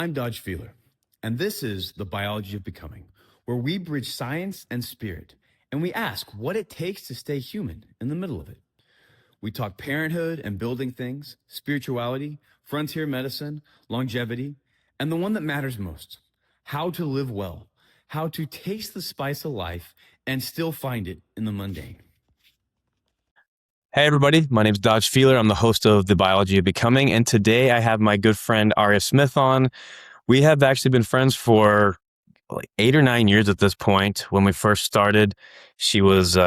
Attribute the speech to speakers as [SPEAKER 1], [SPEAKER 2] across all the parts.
[SPEAKER 1] I'm Dodge Feeler, and this is The Biology of Becoming, where we bridge science and spirit, and we ask what it takes to stay human in the middle of it. We talk parenthood and building things, spirituality, frontier medicine, longevity, and the one that matters most, how to live well, how to taste the spice of life and still find it in the mundane.
[SPEAKER 2] Hey everybody, my name is Dodge Feeler. I'm the host of The Biology of Becoming, and today I have my good friend Aria Smith on. We have actually been friends for like 8 or 9 years at this point. When we first started, she was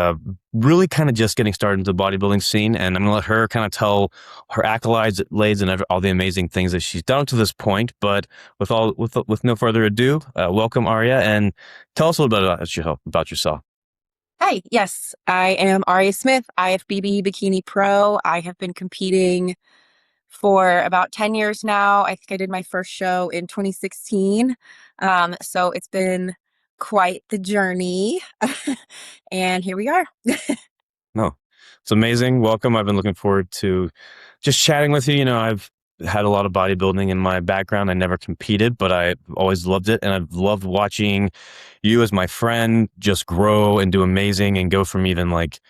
[SPEAKER 2] really kind of just getting started into the bodybuilding scene, and I'm going to let her kind of tell her accolades, and all the amazing things that she's done to this point. But with no further ado, welcome Aria, and tell us a little bit about yourself.
[SPEAKER 3] Hi, yes, I am Aria Smith, IFBB Bikini Pro. I have been competing for about 10 years now. I think I did my first show in 2016. So it's been quite the journey. And here we are.
[SPEAKER 2] No, it's amazing. Welcome. I've been looking forward to just chatting with you. You know, I've had a lot of bodybuilding in my background. I never competed, but I always loved it. And I've loved watching you as my friend just grow and do amazing and go from even like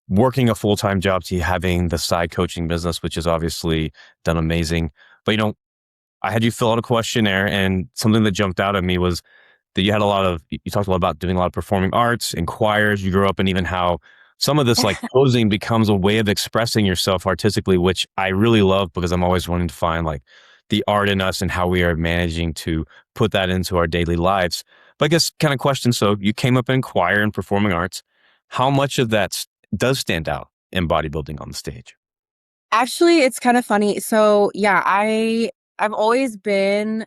[SPEAKER 2] working a full-time job to having the side coaching business, which has obviously done amazing. But, you know, I had you fill out a questionnaire, and something that jumped out at me was that you talked a lot about doing a lot of performing arts and choirs. You grew up, and even how some of this like posing becomes a way of expressing yourself artistically, which I really love because I'm always wanting to find like the art in us and how we are managing to put that into our daily lives. But I guess kind of question. So you came up in choir and performing arts. How much of that does stand out in bodybuilding on the stage?
[SPEAKER 3] Actually, it's kind of funny. So yeah, I've always been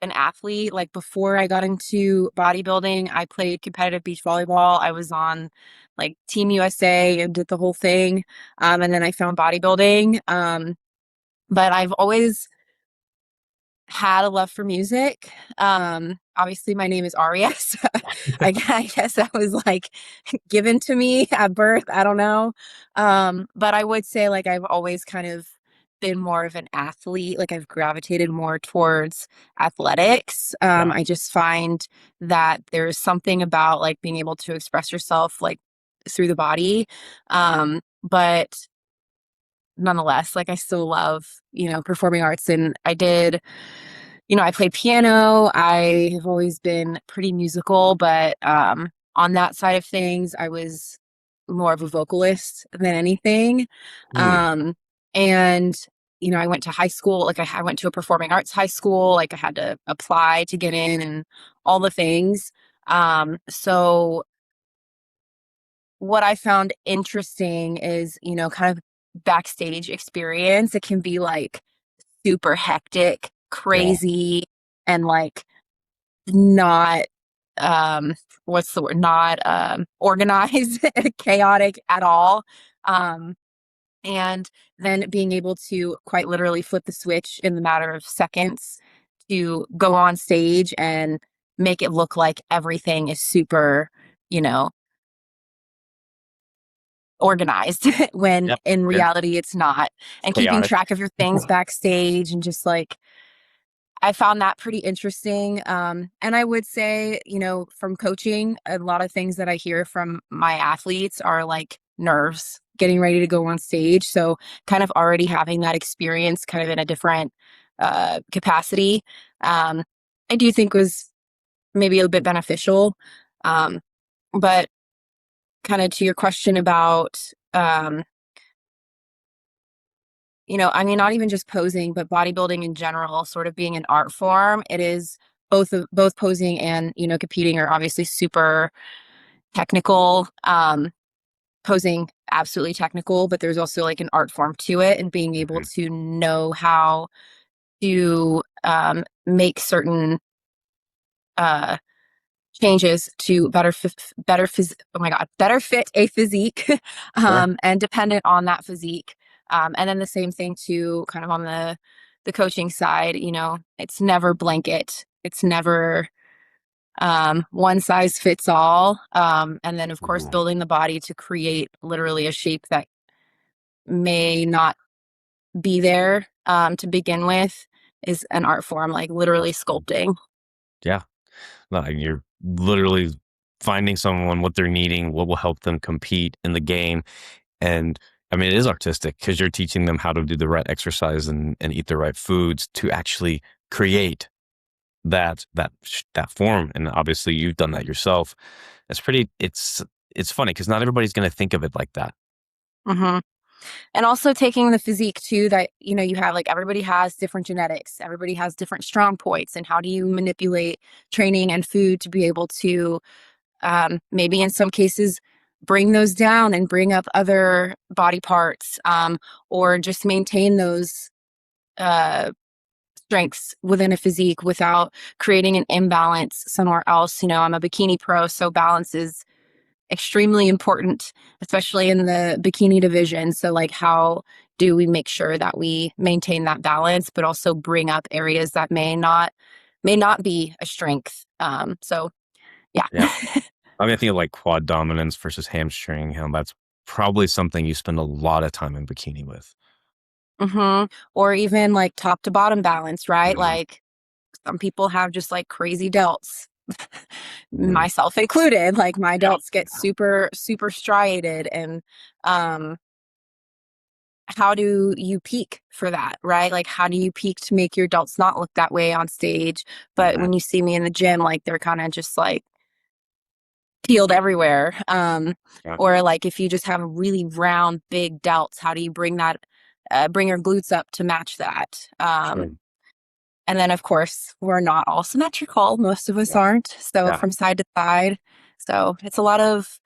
[SPEAKER 3] an athlete. Like before I got into bodybuilding, I played competitive beach volleyball. I was on like Team USA and did the whole thing. And then I found bodybuilding. But I've always had a love for music. Obviously my name is Aria. So I guess that was like given to me at birth. I don't know. But I would say like I've always kind of been more of an athlete. Like I've gravitated more towards athletics. I just find that there's something about like being able to express yourself like through the body. But nonetheless, like I still love, performing arts. And I did, I played piano. I have always been pretty musical, but on that side of things, I was more of a vocalist than anything. And I went to high school, like I went to a performing arts high school, like I had to apply to get in and all the things. So what I found interesting is, kind of backstage experience. It can be like super hectic, crazy, and like not what's the word? Not organized, chaotic at all. And then being able to quite literally flip the switch in the matter of seconds to go on stage and make it look like everything is super, organized when in reality it's not, and keeping track of your things backstage and just like I found that pretty interesting. And I would say, from coaching, a lot of things that I hear from my athletes are like nerves getting ready to go on stage. So kind of already having that experience kind of in a different capacity, I do think was maybe a bit beneficial. But kind of to your question about, I mean, not even just posing, but bodybuilding in general, sort of being an art form. It is both posing and, competing are obviously super technical. Posing, absolutely technical, but there's also like an art form to it, and being able to know how to make certain changes to better fit a physique, and dependent on that physique. And then the same thing too, kind of on the coaching side, it's never blanket. It's never one size fits all. And then of course, building the body to create literally a shape that may not be there to begin with is an art form, like literally sculpting.
[SPEAKER 2] Yeah. No, you're literally finding someone what they're needing, what will help them compete in the game. And I mean, it is artistic because you're teaching them how to do the right exercise and eat the right foods to actually create that form. And obviously you've done that yourself. It's funny because not everybody's going to think of it like that.
[SPEAKER 3] Hmm. And also taking the physique too, that, you know, you have like everybody has different genetics, everybody has different strong points. And how do you manipulate training and food to be able to maybe in some cases bring those down and bring up other body parts, or just maintain those uh, strengths within a physique without creating an imbalance somewhere else. You know, I'm a bikini pro, so balance is extremely important, especially in the bikini division. So, like, how do we make sure that we maintain that balance, but also bring up areas that may not be a strength? So, yeah.
[SPEAKER 2] Yeah. I mean, I think of like quad dominance versus hamstring. That's probably something you spend a lot of time in bikini with.
[SPEAKER 3] Hmm. Or even like top to bottom balance, right?
[SPEAKER 2] Mhm.
[SPEAKER 3] Like some people have just like crazy delts,
[SPEAKER 2] Mhm.
[SPEAKER 3] myself included. Like my
[SPEAKER 2] Yeah.
[SPEAKER 3] delts get super, super striated. And um, how do you peak for that, right? Like, how do you peak to make your delts not look that way on stage? But
[SPEAKER 2] Mhm.
[SPEAKER 3] when you see me in the gym, like they're kind of just like peeled everywhere.
[SPEAKER 2] Yeah.
[SPEAKER 3] Or like if you just have a really round, big delts, how do you bring your glutes up to match that?
[SPEAKER 2] Sure.
[SPEAKER 3] And then, of course, we're not all symmetrical. Most of us
[SPEAKER 2] Yeah.
[SPEAKER 3] aren't. So
[SPEAKER 2] Yeah.
[SPEAKER 3] from side to side. So it's a lot of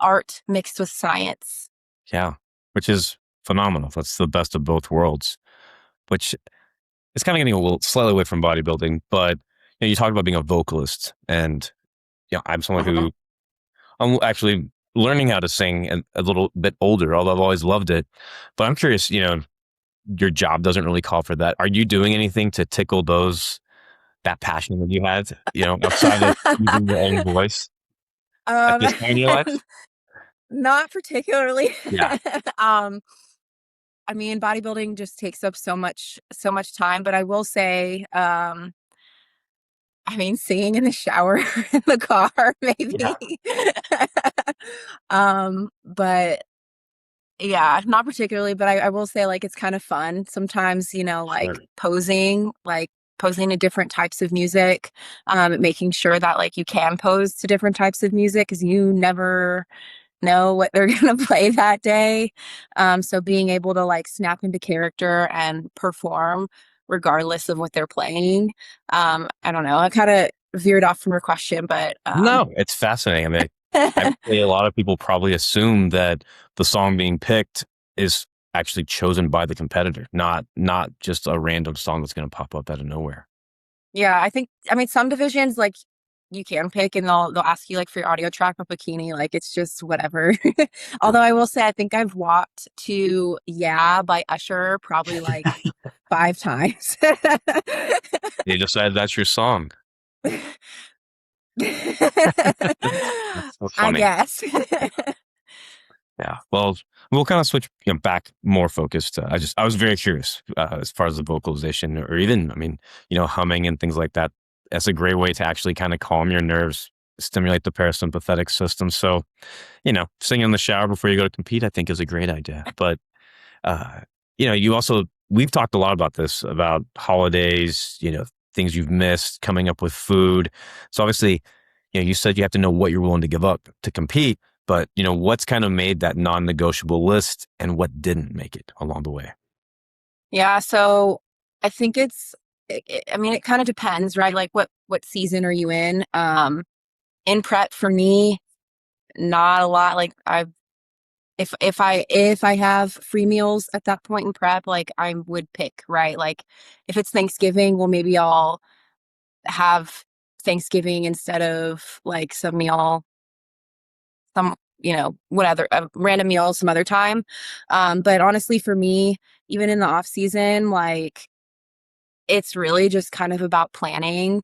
[SPEAKER 3] art mixed with science.
[SPEAKER 2] Yeah. Which is phenomenal. That's the best of both worlds, which is kind of getting a little slightly away from bodybuilding, but you talked about being a vocalist and I'm someone
[SPEAKER 3] Mhm.
[SPEAKER 2] who I'm actually learning how to sing a little bit older, although I've always loved it. But I'm curious, your job doesn't really call for that. Are you doing anything to tickle that passion that you had, outside of using your own voice at
[SPEAKER 3] um,
[SPEAKER 2] this point in your life?
[SPEAKER 3] Not particularly.
[SPEAKER 2] Yeah.
[SPEAKER 3] um, I mean, bodybuilding just takes up so much time, but I will say, I mean, singing in the shower, in the car,
[SPEAKER 2] Yeah.
[SPEAKER 3] maybe. But yeah, not particularly, but I will say, like, it's kind of fun sometimes, like
[SPEAKER 2] Sure.
[SPEAKER 3] posing to different types of music, making sure that like you can pose to different types of music because you never know what they're going to play that day. So being able to like snap into character and perform regardless of what they're playing. I don't know. I kind of veered off from your question, but
[SPEAKER 2] No, it's fascinating. I mean, I would say a lot of people probably assume that the song being picked is actually chosen by the competitor, not just a random song that's going to pop up out of nowhere.
[SPEAKER 3] yeah, I mean, some divisions like you can pick and they'll ask you like for your audio track or bikini, like it's just whatever.
[SPEAKER 2] Yeah.
[SPEAKER 3] Although I will say I think I've walked to Yeah by Usher probably like 5 times.
[SPEAKER 2] You decided that's your song. That's so
[SPEAKER 3] I
[SPEAKER 2] funny.
[SPEAKER 3] guess.
[SPEAKER 2] Yeah. Well, we'll kind of switch back more focused. I was very curious as far as the vocalization or even, I mean, humming and things like that. That's a great way to actually kind of calm your nerves, stimulate the parasympathetic system. So, singing in the shower before you go to compete, I think is a great idea. But, uh, we've talked a lot about this, about holidays, things you've missed, coming up with food. So obviously, you said you have to know what you're willing to give up to compete, but what's kind of made that non-negotiable list and what didn't make it along the way?
[SPEAKER 3] Yeah, so I think I mean, it kind of depends, right? Like what season are you in? In prep for me, not a lot. Like if I have free meals at that point in prep, like I would pick, right? Like if it's Thanksgiving, well maybe I'll have Thanksgiving instead of like some what other random meal some other time. But honestly for me, even in the off season, like it's really just kind of about planning.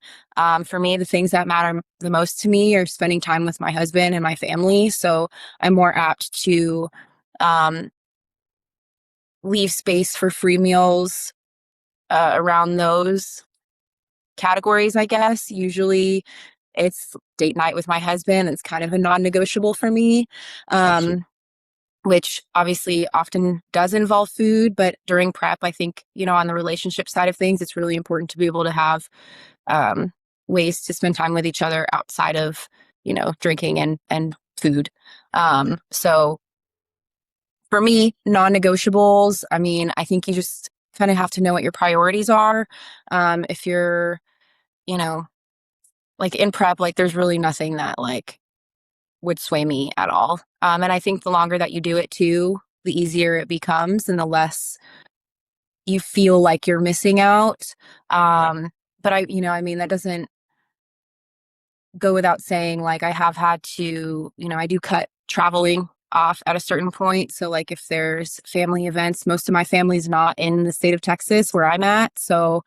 [SPEAKER 3] For me, the things that matter the most to me are spending time with my husband and my family. So I'm more apt to um, leave space for free meals around those categories, I guess. Usually it's date night with my husband. It's kind of a non-negotiable for me.
[SPEAKER 2] Absolutely.
[SPEAKER 3] Which obviously often does involve food, but during prep, I think, on the relationship side of things, it's really important to be able to have ways to spend time with each other outside of, drinking and food. So for me, non-negotiables, I mean, I think you just kind of have to know what your priorities are. If you're, you know, like in prep, like there's really nothing that like would sway me at all. And I think the longer that you do it too, the easier it becomes and the less you feel like you're missing out.
[SPEAKER 2] Yeah.
[SPEAKER 3] But I mean, that doesn't go without saying, like I have had to, I do cut traveling off at a certain point. So like if there's family events, most of my family's not in the state of Texas where I'm at. So,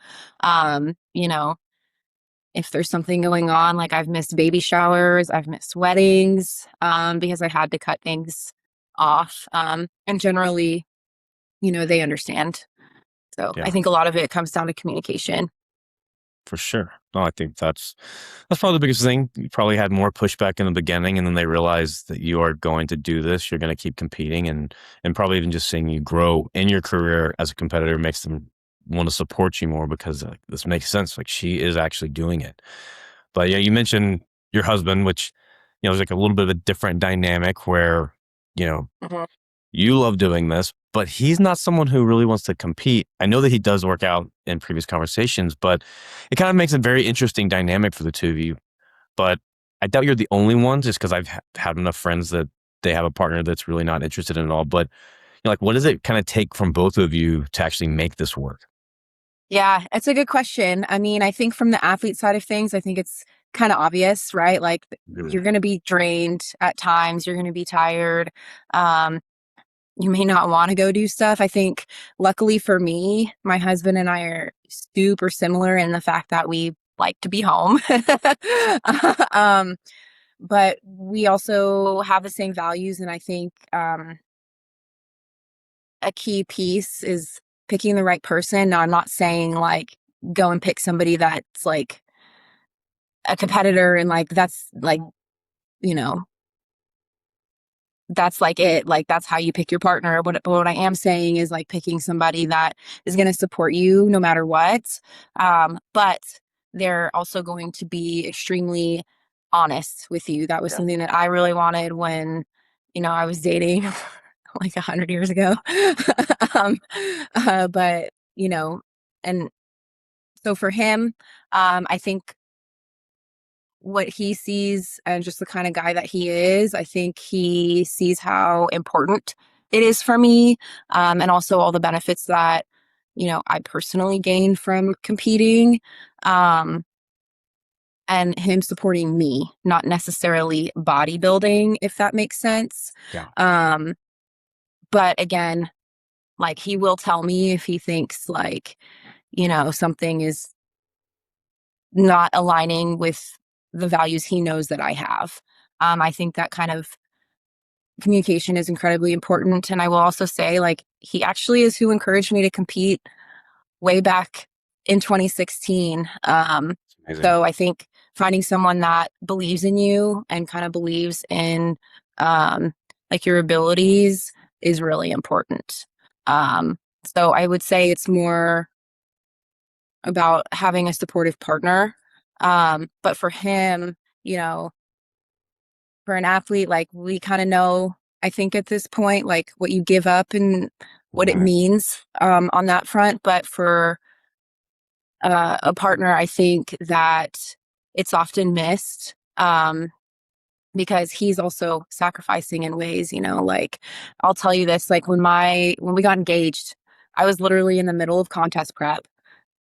[SPEAKER 3] if there's something going on, like I've missed baby showers, I've missed weddings, because I had to cut things off. And generally, they understand. So I
[SPEAKER 2] Yeah,
[SPEAKER 3] think a lot of it comes down to communication.
[SPEAKER 2] for sure. No, I think that's probably the biggest thing. You probably had more pushback in the beginning, and then they realized that you are going to do this. You're going to keep competing, and probably even just seeing you grow in your career as a competitor makes them want to support you more because this makes sense. Like she is actually doing it. But yeah, you mentioned your husband, which is like a little bit of a different dynamic where you know
[SPEAKER 3] Mhm.
[SPEAKER 2] you love doing this, but he's not someone who really wants to compete. I know that he does work out in previous conversations, but it kind of makes a very interesting dynamic for the two of you. But I doubt you're the only one, just because I've had enough friends that they have a partner that's really not interested in it all. But like, what does it kind of take from both of you to actually make this work?
[SPEAKER 3] Yeah, it's a good question. I mean, I think from the athlete side of things, I think it's kind of obvious, right? Like you're going to be drained at times, you're going to be tired. Um, you may not want to go do stuff. I think luckily for me, my husband and I are super similar in the fact that we like to be home. um, but we also have the same values. And I think a key piece is picking the right person. Now, I'm not saying like go and pick somebody that's like a competitor and like that's like, you know, that's like it. Like that's how you pick your partner. But what I am saying is like picking somebody that is going to support you no matter what. But they're also going to be extremely honest with you. That was
[SPEAKER 2] Yeah.
[SPEAKER 3] something that I really wanted when, I was dating like 100 years ago. um, but and so for him, I think what he sees and just the kind of guy that he is, I think he sees how important it is for me, and also all the benefits that, I personally gained from competing, um, and him supporting me, not necessarily bodybuilding, if that makes sense.
[SPEAKER 2] Yeah.
[SPEAKER 3] Um, but again, like he will tell me if he thinks like, something is not aligning with the values he knows that I have. I think that kind of communication is incredibly important. And I will also say, like, he actually is who encouraged me to compete way back in 2016.
[SPEAKER 2] It's amazing.
[SPEAKER 3] So I think finding someone that believes in you and kind of believes in um, like your abilities is really important. Um, so I would say it's more about having a supportive partner. But for him, you know, for an athlete, like we kind of know, I think at this point, like what you give up and what it
[SPEAKER 2] Right.
[SPEAKER 3] means on that front. But for a partner, I think that it's often missed because he's also sacrificing in ways, like I'll tell you this, like when we got engaged, I was literally in the middle of contest prep.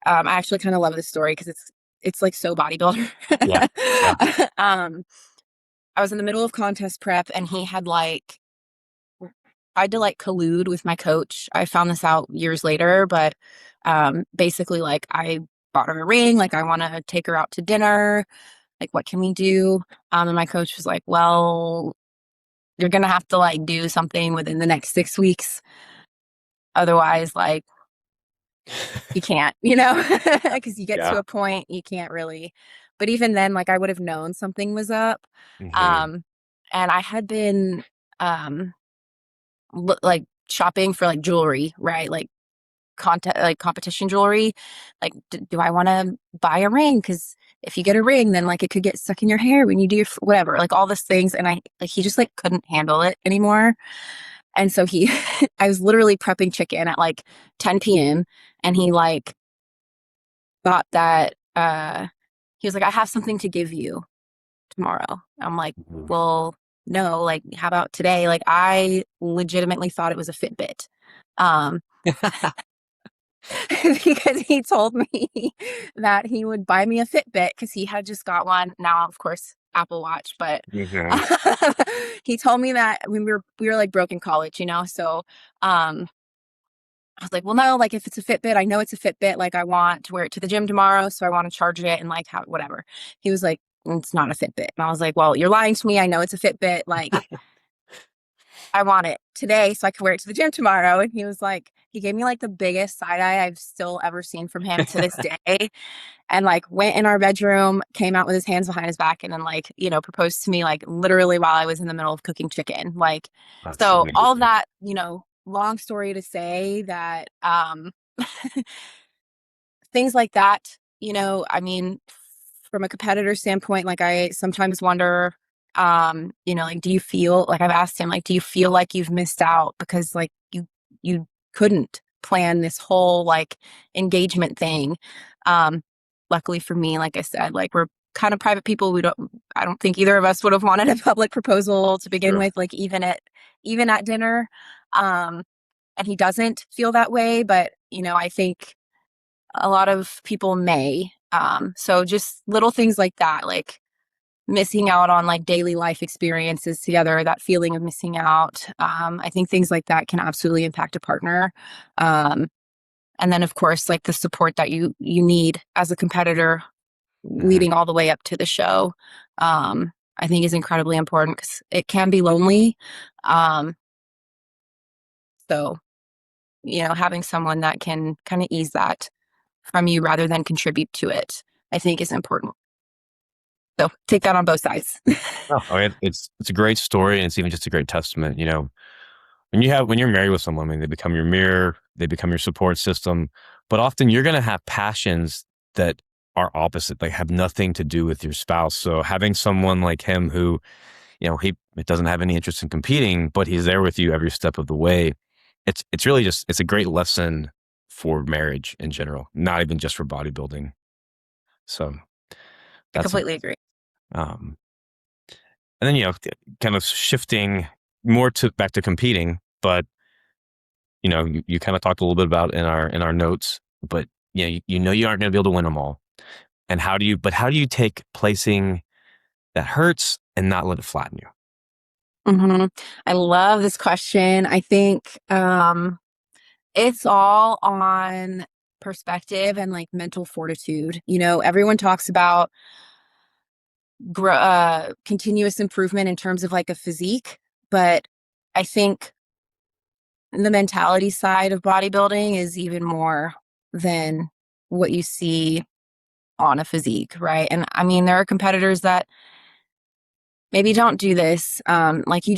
[SPEAKER 3] I actually kind of love this story because it's like so bodybuilder.
[SPEAKER 2] Yeah. Yeah.
[SPEAKER 3] um, I was in the middle of contest prep and he had like tried to like collude with my coach. I found this out years later, but basically like I bought her a ring, like I want to take her out to dinner. Like what can we do? And my coach was like, well, you're gonna have to like do something within the next 6 weeks. Otherwise, like you can't, you know, because you get to
[SPEAKER 2] Yeah.
[SPEAKER 3] a point you can't really. But even then, like I would have known something was up.
[SPEAKER 2] Hmm.
[SPEAKER 3] Um, and I had been like shopping for like jewelry, right? Like content, like competition jewelry. Like, do I want to buy a ring? Because if you get a ring, then like it could get stuck in your hair when you do your whatever, like all these things. And I like he just like couldn't handle it anymore. And so he, I was literally prepping chicken at like 10 p.m. and he like thought that he was like, I have something to give you tomorrow. I'm like, well, no, like, how about today? Like, I legitimately thought it was a Fitbit. Um, because he told me that he would buy me a Fitbit because he had just got one. Now, of course, Apple Watch, but
[SPEAKER 2] Hmm.
[SPEAKER 3] he told me that when we were like broke in college, you know. So I was like, well, no, like if it's a Fitbit, I know it's a Fitbit. Like I want to wear it to the gym tomorrow, so I want to charge it and like how whatever. He was like, it's not a Fitbit, and I was like, well, you're lying to me. I know it's a Fitbit. Like I want it today so I can wear it to the gym tomorrow. And he was like, he gave me like the biggest side eye I've still ever seen from him to this day. And like went in our bedroom, came out with his hands behind his back, and then like, you know, proposed to me like literally while I was in the middle of cooking chicken. Like,
[SPEAKER 2] That's
[SPEAKER 3] so all
[SPEAKER 2] amazing.
[SPEAKER 3] that, you know, long story to say that things like that, you know, I mean, from a competitor standpoint, like I sometimes wonder, you know, like, do you feel like I've asked him, like, do you feel like you've missed out because like you couldn't plan this whole like engagement thing? Um, luckily for me, like I said, like we're kind of private people. I don't think either of us would have wanted a public proposal to begin
[SPEAKER 2] True.
[SPEAKER 3] with, like even at dinner. Um, and he doesn't feel that way, but you know, I think a lot of people may. So just little things like that, like missing out on like daily life experiences together, that feeling of missing out. I think things like that can absolutely impact a partner. Um, and then of course, like the support that you need as a competitor
[SPEAKER 2] Hmm.
[SPEAKER 3] leading all the way up to the show. I think is incredibly important because it can be lonely. Um, so, you know, having someone that can kind of ease that from you rather than contribute to it, I think is important. So take that on both sides.
[SPEAKER 2] Oh, I mean, it's a great story, and it's even just a great testament. You know, when you're married with someone, I mean, they become your mirror, they become your support system. But often you're going to have passions that are opposite, like have nothing to do with your spouse. So having someone like him who, you know, he it doesn't have any interest in competing, but he's there with you every step of the way. It's really just it's a great lesson for marriage in general, not even just for bodybuilding. So
[SPEAKER 3] I
[SPEAKER 2] that's
[SPEAKER 3] completely agree.
[SPEAKER 2] um, and then kind of shifting more to back to competing, but you kind of talked a little bit about in our notes, but you know you aren't going to be able to win them all. And how do you take placing that hurts and not let it flatten you?
[SPEAKER 3] Hmm. I love this question. I think it's all on perspective and like mental fortitude. You know, everyone talks about continuous improvement in terms of like a physique, but I think the mentality side of bodybuilding is even more than what you see on a physique, right? And I mean, there are competitors that maybe don't do this. Like you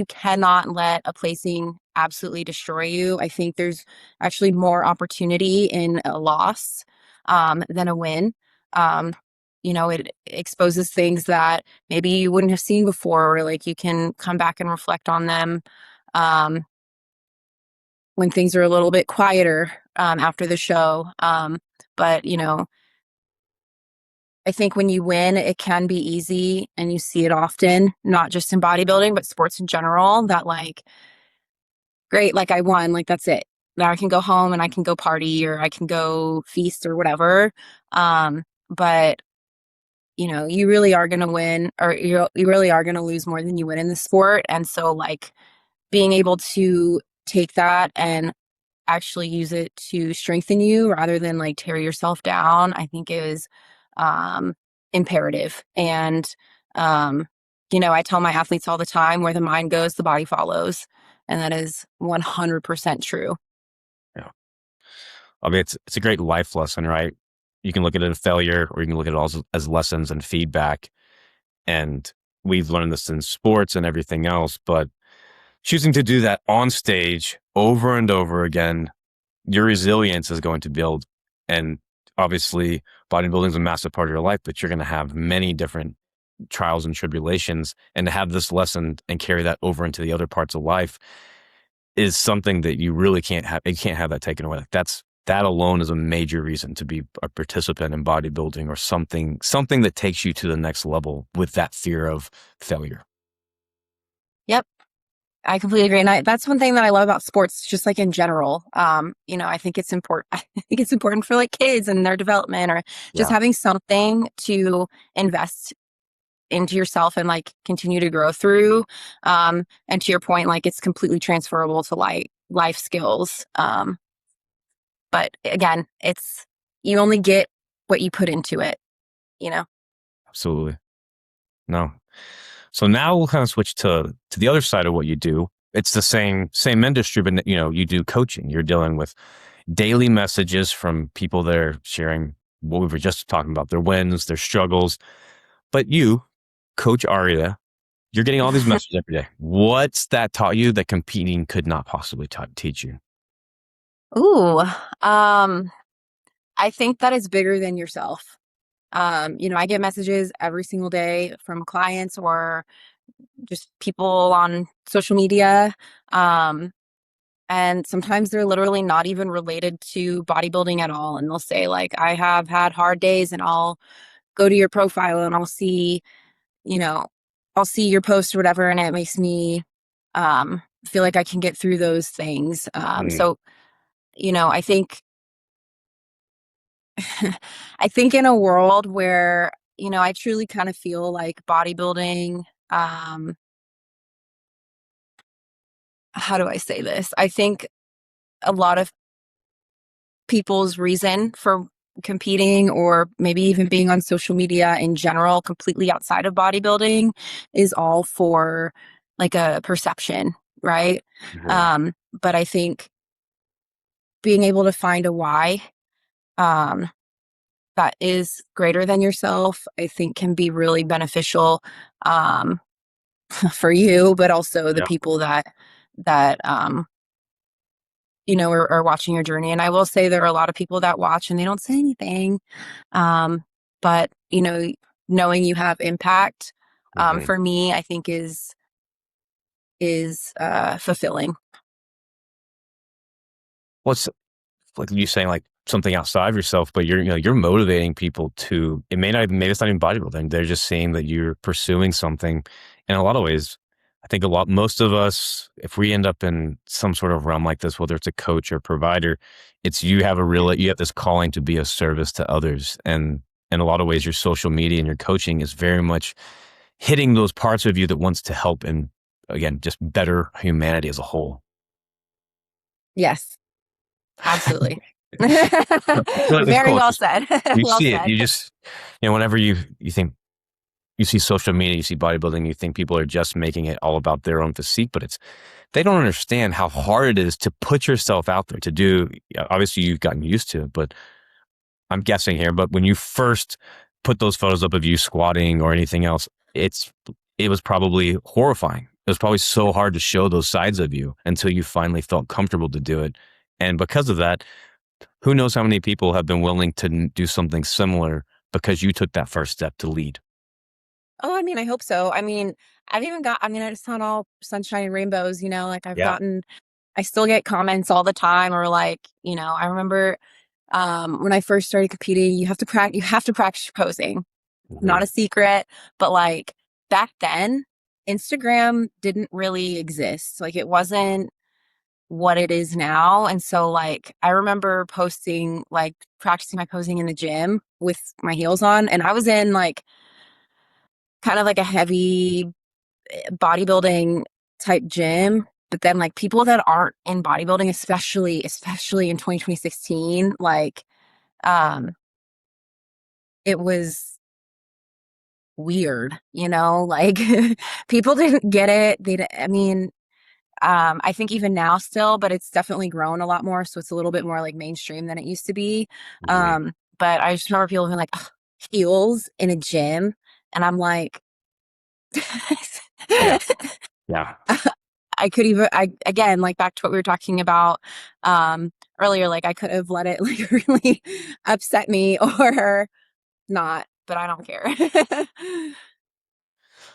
[SPEAKER 3] cannot let a placing absolutely destroy you. I think there's actually more opportunity in a loss than a win. Um, you know, it exposes things that maybe you wouldn't have seen before, or like you can come back and reflect on them um, when things are a little bit quieter after the show. But you know, I think when you win, it can be easy and you see it often, not just in bodybuilding, but sports in general, that like, great, like I won, like that's it. Now I can go home and I can go party or I can go feast or whatever. But you know, you really are going to win or you really are going to lose more than you win in the sport. And so like being able to take that and actually use it to strengthen you rather than like tear yourself down, I think is um, imperative. And, um, you know, I tell my athletes all the time where the mind goes, the body follows. And that is 100% true.
[SPEAKER 2] Yeah. I mean, it's a great life lesson, right? You can look at it as failure, or you can look at it all as lessons and feedback. And we've learned this in sports and everything else, but choosing to do that on stage over and over again, your resilience is going to build. And obviously, bodybuilding is a massive part of your life, but you're going to have many different trials and tribulations. And to have this lesson and carry that over into the other parts of life is something that you really can't have. You can't have that taken away. Like that alone is a major reason to be a participant in bodybuilding, or something that takes you to the next level with that fear of failure.
[SPEAKER 3] Yep. I completely agree. And that's one thing that I love about sports, just like in general. I think it's important. I think it's important for like kids and their development, or just
[SPEAKER 2] Yeah,
[SPEAKER 3] having something to invest into yourself and like continue to grow through. And to your point, like it's completely transferable to life skills. But again, you only get what you put into it, you know?
[SPEAKER 2] absolutely. No. So now we'll kind of switch to the other side of what you do. It's the same industry, but you do coaching. You're dealing with daily messages from people that are sharing what we were just talking about, their wins, their struggles. But you, Coach Aria, you're getting all these messages every day. What's that taught you that competing could not possibly teach you?
[SPEAKER 3] Ooh, I think that it's bigger than yourself. I get messages every single day from clients or just people on social media. Um, and sometimes they're literally not even related to bodybuilding at all. And they'll say, like, I have had hard days, and I'll go to your profile and you know, I'll see your post or whatever, and it makes me feel like I can get through those things.
[SPEAKER 2] Mm,
[SPEAKER 3] So, I think I think in a world where, I truly kind of feel like bodybuilding, how do I say this? I think a lot of people's reason for competing, or maybe even being on social media in general, completely outside of bodybuilding, is all for like a perception, right?
[SPEAKER 2] yeah.
[SPEAKER 3] But I think being able to find a why, um, that is greater than yourself, I think can be really beneficial, um, for you, but also the
[SPEAKER 2] Yeah.
[SPEAKER 3] people that are watching your journey. And I will say there are a lot of people that watch and they don't say anything. Um, but, knowing you have impact,
[SPEAKER 2] Hmm.
[SPEAKER 3] for me, I think is fulfilling.
[SPEAKER 2] What's like you saying, like something outside of yourself, but you're motivating people to, maybe it's not even bodybuilding. They're just seeing that you're pursuing something. In a lot of ways, I think most of us, if we end up in some sort of realm like this, whether it's a coach or provider, it's you have this calling to be of service to others. And in a lot of ways, your social media and your coaching is very much hitting those parts of you that wants to help, and again, just better humanity as a whole.
[SPEAKER 3] Yes, absolutely.
[SPEAKER 2] I feel like it's
[SPEAKER 3] Very
[SPEAKER 2] cool.
[SPEAKER 3] well said.
[SPEAKER 2] You
[SPEAKER 3] Well
[SPEAKER 2] see it.
[SPEAKER 3] said.
[SPEAKER 2] You just, whenever you think, you see social media, you see bodybuilding, you think people are just making it all about their own physique, but they don't understand how hard it is to put yourself out there to do. Obviously, you've gotten used to it, but I'm guessing here, but when you first put those photos up of you squatting or anything else, it was probably horrifying. It was probably so hard to show those sides of you until you finally felt comfortable to do it. And because of that, who knows how many people have been willing to do something similar because you took that first step to lead.
[SPEAKER 3] Oh, I mean, I hope so. I mean, it's not all sunshine and rainbows, like
[SPEAKER 2] Yeah.
[SPEAKER 3] I still get comments all the time, or like, I remember when I first started competing, you have to practice your posing. Not
[SPEAKER 2] Hmm.
[SPEAKER 3] a secret, but like back then, Instagram didn't really exist. Like it wasn't what it is now. And so like I remember posting, like practicing my posing in the gym with my heels on, and I was in like kind of like a heavy bodybuilding type gym. But then like people that aren't in bodybuilding, especially in 2016, like um it was weird, like people didn't get it. I mean, I think even now still, but it's definitely grown a lot more. So it's a little bit more like mainstream than it used to be.
[SPEAKER 2] Agree.
[SPEAKER 3] But I just remember people being like, "Ugh, heels in a gym." And I'm like,
[SPEAKER 2] Yeah. Yeah.
[SPEAKER 3] I could even, again, like back to what we were talking about earlier, like I could have let it like really upset me or not, but I don't care.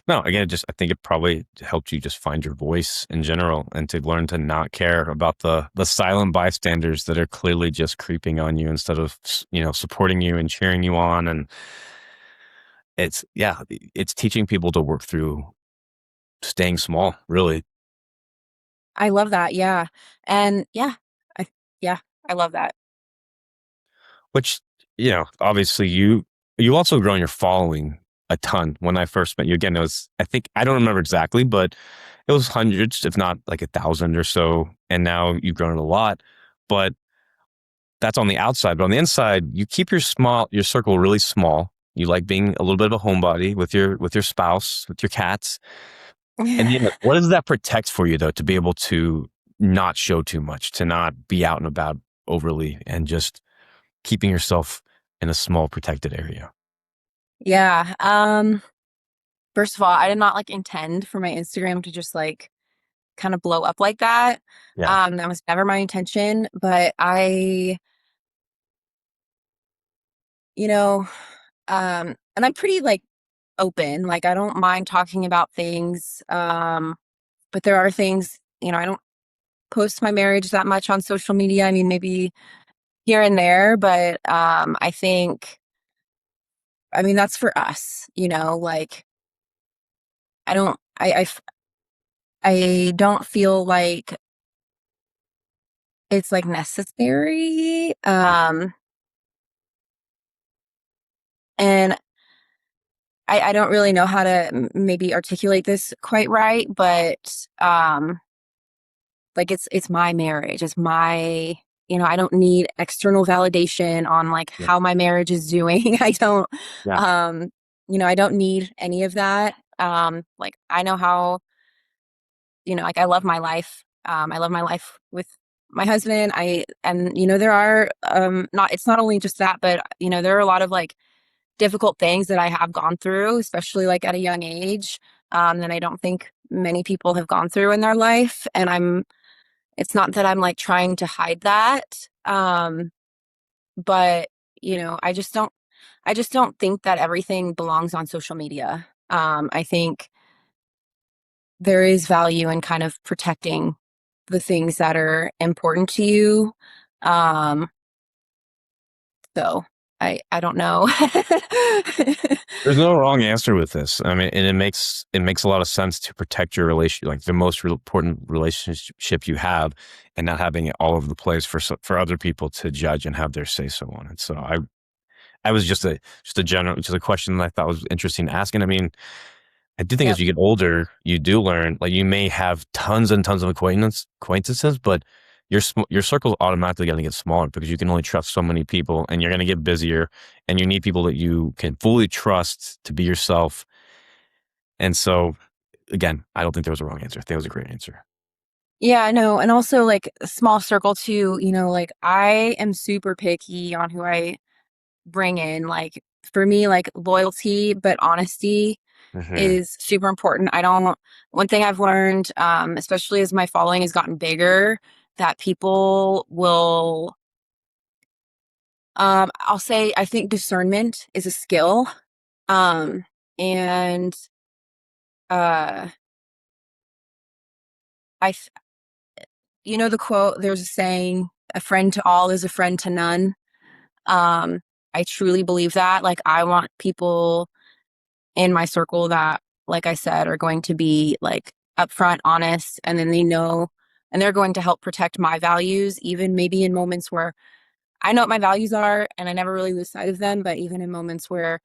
[SPEAKER 2] No, again, just I think it probably helped you just find your voice in general and to learn to not care about the silent bystanders that are clearly just creeping on you instead of supporting you and cheering you on. And it's teaching people to work through staying small, really.
[SPEAKER 3] I love that. Yeah. And I, yeah, I love that.
[SPEAKER 2] Which, obviously you also grown your following a ton. When I first met you, again, it was, I think, I don't remember exactly, but it was hundreds, if not like 1,000 or so. And now you've grown it a lot, but that's on the outside. But on the inside, you keep your circle really small. You like being a little bit of a homebody with your spouse, with your cats. And what does that protect for you though, to be able to not show too much, to not be out and about overly, and just keeping yourself in a small protected area?
[SPEAKER 3] Yeah. First of all, I did not like intend for my Instagram to just like kind of blow up like that.
[SPEAKER 2] Yeah.
[SPEAKER 3] That was never my intention, but you know, and I'm pretty like open. Like I don't mind talking about things. But there are things, I don't post my marriage that much on social media. I mean, maybe here and there, but I mean, that's for us, like I don't, I don't feel like it's like necessary. And I don't really know how to maybe articulate this quite right, but like it's my marriage. It's my, I don't need external validation on like
[SPEAKER 2] Yeah.
[SPEAKER 3] how my marriage is doing. I don't
[SPEAKER 2] Yeah.
[SPEAKER 3] um I don't need any of that. Like I know how, like I love my life. I love my life with my husband. And there are not it's not only just that, but there are a lot of like difficult things that I have gone through, especially like at a young age, that I don't think many people have gone through in their life. And it's not that I'm like trying to hide that. But I just don't think that everything belongs on social media. I think there is value in kind of protecting the things that are important to you. Um, so I don't know.
[SPEAKER 2] There's no wrong answer with this. I mean, and it makes a lot of sense to protect your relation, like the most important relationship you have, and not having it all over the place for other people to judge and have their say so on it. So I was just a question that I thought was interesting to ask. And I mean, I do think as
[SPEAKER 3] Yep.
[SPEAKER 2] you get older, you do learn, like you may have tons and tons of acquaintances, but your circle is automatically going to get smaller because you can only trust so many people, and you're going to get busier, and you need people that you can fully trust to be yourself. And so, again, I don't think there was a wrong answer. I think it was a great answer.
[SPEAKER 3] Yeah, I know. And also like a small circle too, like I am super picky on who I bring in. Like for me, like loyalty, but honesty
[SPEAKER 2] Hmm.
[SPEAKER 3] is super important. I don't, one thing I've learned, especially as my following has gotten bigger, that people will, I'll say, I think discernment is a skill. Um, and, uh, I, th- the quote, there's a saying, a friend to all is a friend to none. Um, I truly believe that. Like, I want people in my circle that, like I said, are going to be like upfront, honest, and then they know, and they're going to help protect my values, even maybe in moments where I know what my values are and I never really lose sight of them, but even in moments where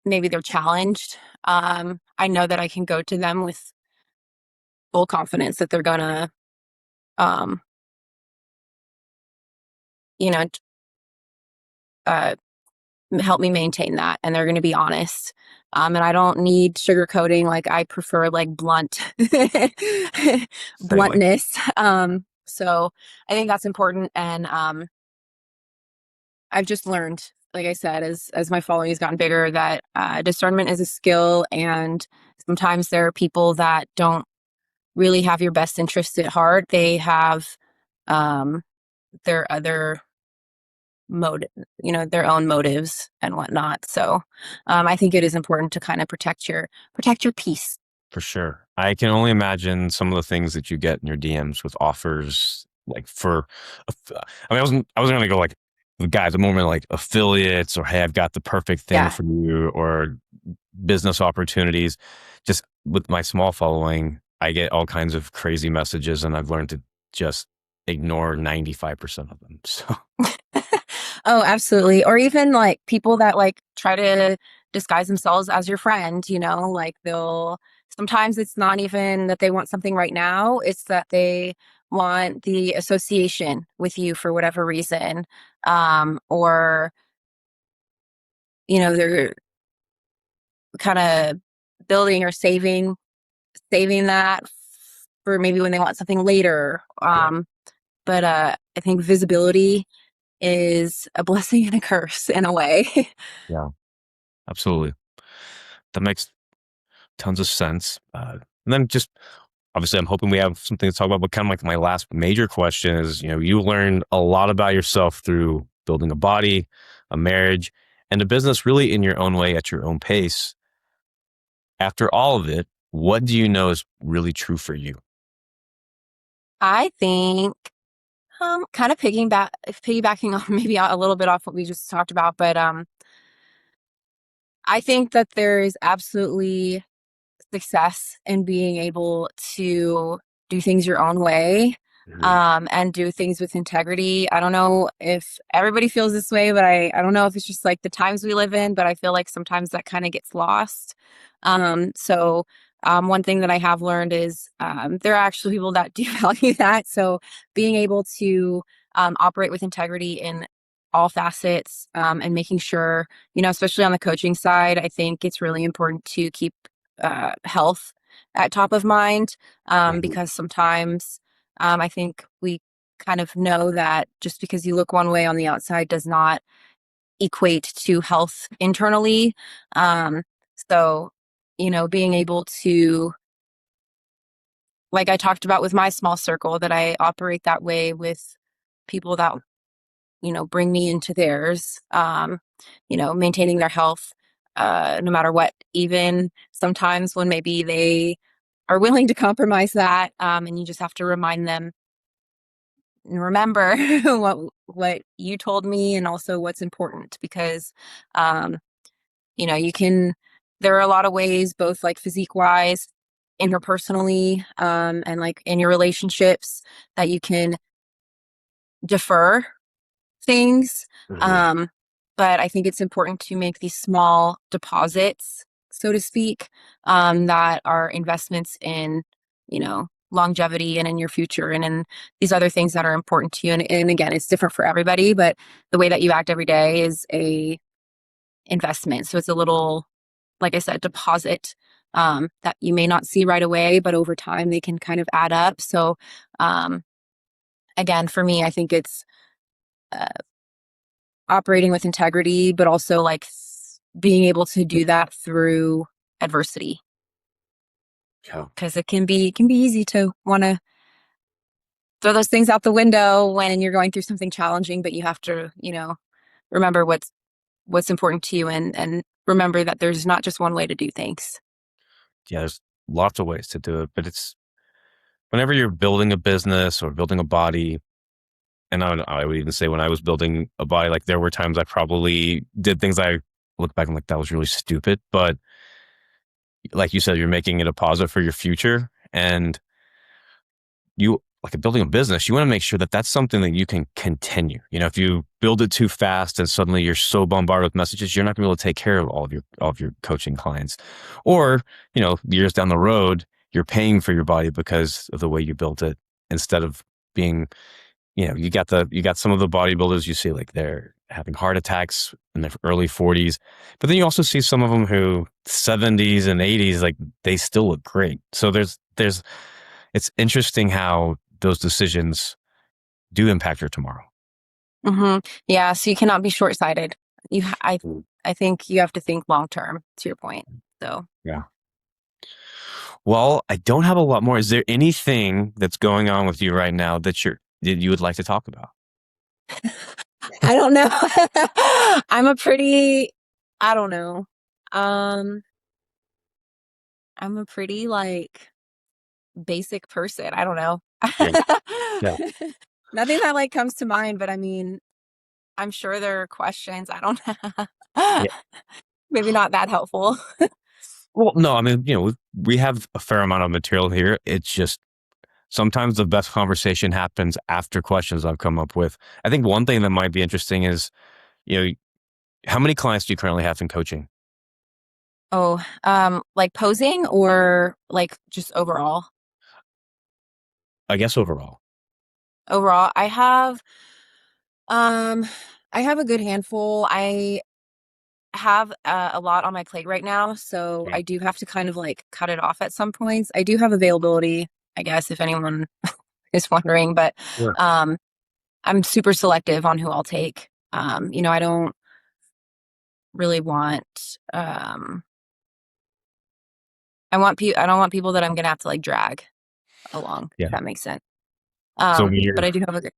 [SPEAKER 3] maybe they're challenged, I know that I can go to them with full confidence that they're gonna, um, you know, uh, help me maintain that, and they're going to be honest. And I don't need sugarcoating. Like I prefer like blunt
[SPEAKER 2] Say like,
[SPEAKER 3] bluntness. So I think that's important. And I've just learned, like I said, as my following has gotten bigger, that discernment is a skill, and sometimes there are people that don't really have your best interest at heart. They have um, their other motive, their own motives and whatnot. So I think it is important to kind of protect your peace.
[SPEAKER 2] for sure. I can only imagine some of the things that you get in your DMs with offers, like I mean, I wasn't going to go like, guys, I'm more like affiliates or, hey, I've got the perfect thing
[SPEAKER 3] Yeah.
[SPEAKER 2] for you, or business opportunities. Just with my small following, I get all kinds of crazy messages, and I've learned to just ignore 95% of them. So
[SPEAKER 3] Oh, absolutely. Or even like people that like try to disguise themselves as your friend, like sometimes it's not even that they want something right now, it's that they want the association with you for whatever reason. Or, they're kind of building or saving that for maybe when they want something later.
[SPEAKER 2] yeah,
[SPEAKER 3] But I think visibility is a blessing and a curse in a way.
[SPEAKER 2] yeah, absolutely. That makes tons of sense. And then just obviously, I'm hoping we have something to talk about. But kind of like my last major question is, you learned a lot about yourself through building a body, a marriage, and a business, really in your own way at your own pace. After all of it, what do you know is really true for you?
[SPEAKER 3] I think kind of piggybacking on maybe a little bit off what we just talked about, but I think that there is absolutely success in being able to do things your own way, and do things with integrity. I don't know if everybody feels this way, but I don't know if it's just like the times we live in, but I feel like sometimes that kind of gets lost. So one thing that I have learned is there are actually people that do value that. So being able to operate with integrity in all facets, and making sure, especially on the coaching side, I think it's really important to keep health at top of mind, because sometimes I think we kind of know that just because you look one way on the outside does not equate to health internally. Um, so, being able to, like I talked about with my small circle, that I operate that way with people that bring me into theirs, maintaining their health, no matter what, even sometimes when maybe they are willing to compromise that. And you just have to remind them and remember what you told me and also what's important, because, um, you can, there are a lot of ways, both like physique wise, interpersonally, and like in your relationships, that you can defer things.
[SPEAKER 2] Mhm.
[SPEAKER 3] Um, but I think it's important to make these small deposits, so to speak, that are investments in, longevity and in your future and in these other things that are important to you. And again, it's different for everybody, but the way that you act every day is a investment. So it's a little, like I said, deposit, that you may not see right away, but over time they can kind of add up. So, um, again, for me, I think it's, uh, operating with integrity, but also like being able to do that through adversity,
[SPEAKER 2] Yeah.
[SPEAKER 3] because it can be easy to want to throw those things out the window when you're going through something challenging, but you have to, remember what's important to you, and remember that there's not just one way to do things.
[SPEAKER 2] Yeah, there's lots of ways to do it, but it's whenever you're building a business or building a body, and I would even say when I was building a body, like there were times I probably did things I look back and like that was really stupid. But like you said, you're making a deposit for your future, and you like building a business, you want to make sure that that's something that you can continue. If you build it too fast and suddenly you're so bombarded with messages, you're not going to be able to take care of all of your coaching clients. Or, years down the road, you're paying for your body because of the way you built it, instead of being, you got some of the bodybuilders you see like they're having heart attacks in their early 40s. But then you also see some of them who 70s and 80s, like they still look great. So it's interesting how those decisions do impact your tomorrow.
[SPEAKER 3] Yeah, so you cannot be short-sighted.
[SPEAKER 2] Mm.
[SPEAKER 3] I think you have to think long term, to your point. So
[SPEAKER 2] Yeah. Well, I don't have a lot more. Is there anything that's going on with you right now that you would like to talk about?
[SPEAKER 3] I don't know. I don't know. Um, I'm a pretty like basic person. I don't know.
[SPEAKER 2] Yeah. Yeah.
[SPEAKER 3] Nothing that like comes to mind, but I mean, I'm sure there are questions. I don't know.
[SPEAKER 2] Yeah.
[SPEAKER 3] Maybe not that helpful.
[SPEAKER 2] Well, no, I mean, we have a fair amount of material here. It's just sometimes the best conversation happens after questions I've come up with. I think one thing that might be interesting is, you know, how many clients do you currently have in coaching?
[SPEAKER 3] Oh, like posing or like just overall?
[SPEAKER 2] I guess overall.
[SPEAKER 3] Overall, um, I have a good handful. I have a lot on my plate right now, so
[SPEAKER 2] Yeah.
[SPEAKER 3] I do have to kind of like cut it off at some points. I do have availability, I guess, if anyone is wondering, but
[SPEAKER 2] Sure.
[SPEAKER 3] um, I'm super selective on who I'll take. I don't really want I don't want people that I'm gonna have to like drag along,
[SPEAKER 2] Yeah.
[SPEAKER 3] if that makes sense.
[SPEAKER 2] So when
[SPEAKER 3] But I do have a good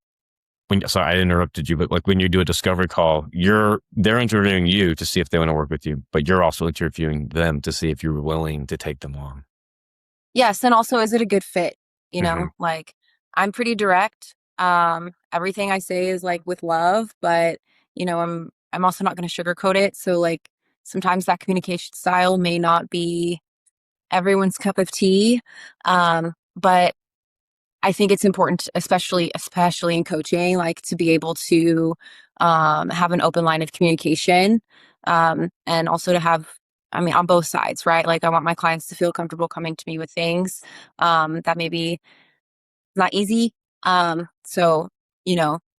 [SPEAKER 2] sorry, I interrupted you, but like when you do a discovery call, they're interviewing you to see if they want to work with you, but you're also interviewing them to see if you're willing to take them on.
[SPEAKER 3] yes, and also is it a good fit?
[SPEAKER 2] Mhm.
[SPEAKER 3] Like I'm pretty direct. Everything I say is like with love, but I'm also not gonna sugarcoat it. So like sometimes that communication style may not be everyone's cup of tea. But I think it's important, especially in coaching, like to be able to have an open line of communication, and also to have, I mean, on both sides, right? Like I want my clients to feel comfortable coming to me with things that maybe not easy. So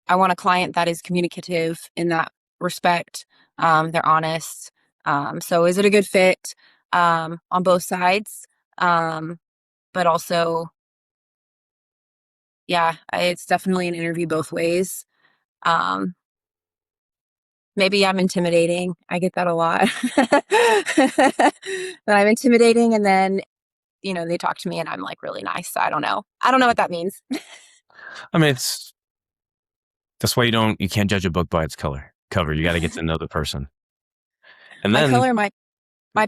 [SPEAKER 3] I want a client that is communicative in that respect. They're honest. So is it a good fit on both sides? Um, but also yeah, it's definitely an interview both ways. Um, Maybe I'm intimidating. I get that a lot. That I'm intimidating and then, they talk to me and I'm like really nice. So I don't know. I don't know what that means.
[SPEAKER 2] I mean, that's why you can't judge a book by its cover. You got to get to know the person. And
[SPEAKER 3] My
[SPEAKER 2] then,
[SPEAKER 3] color might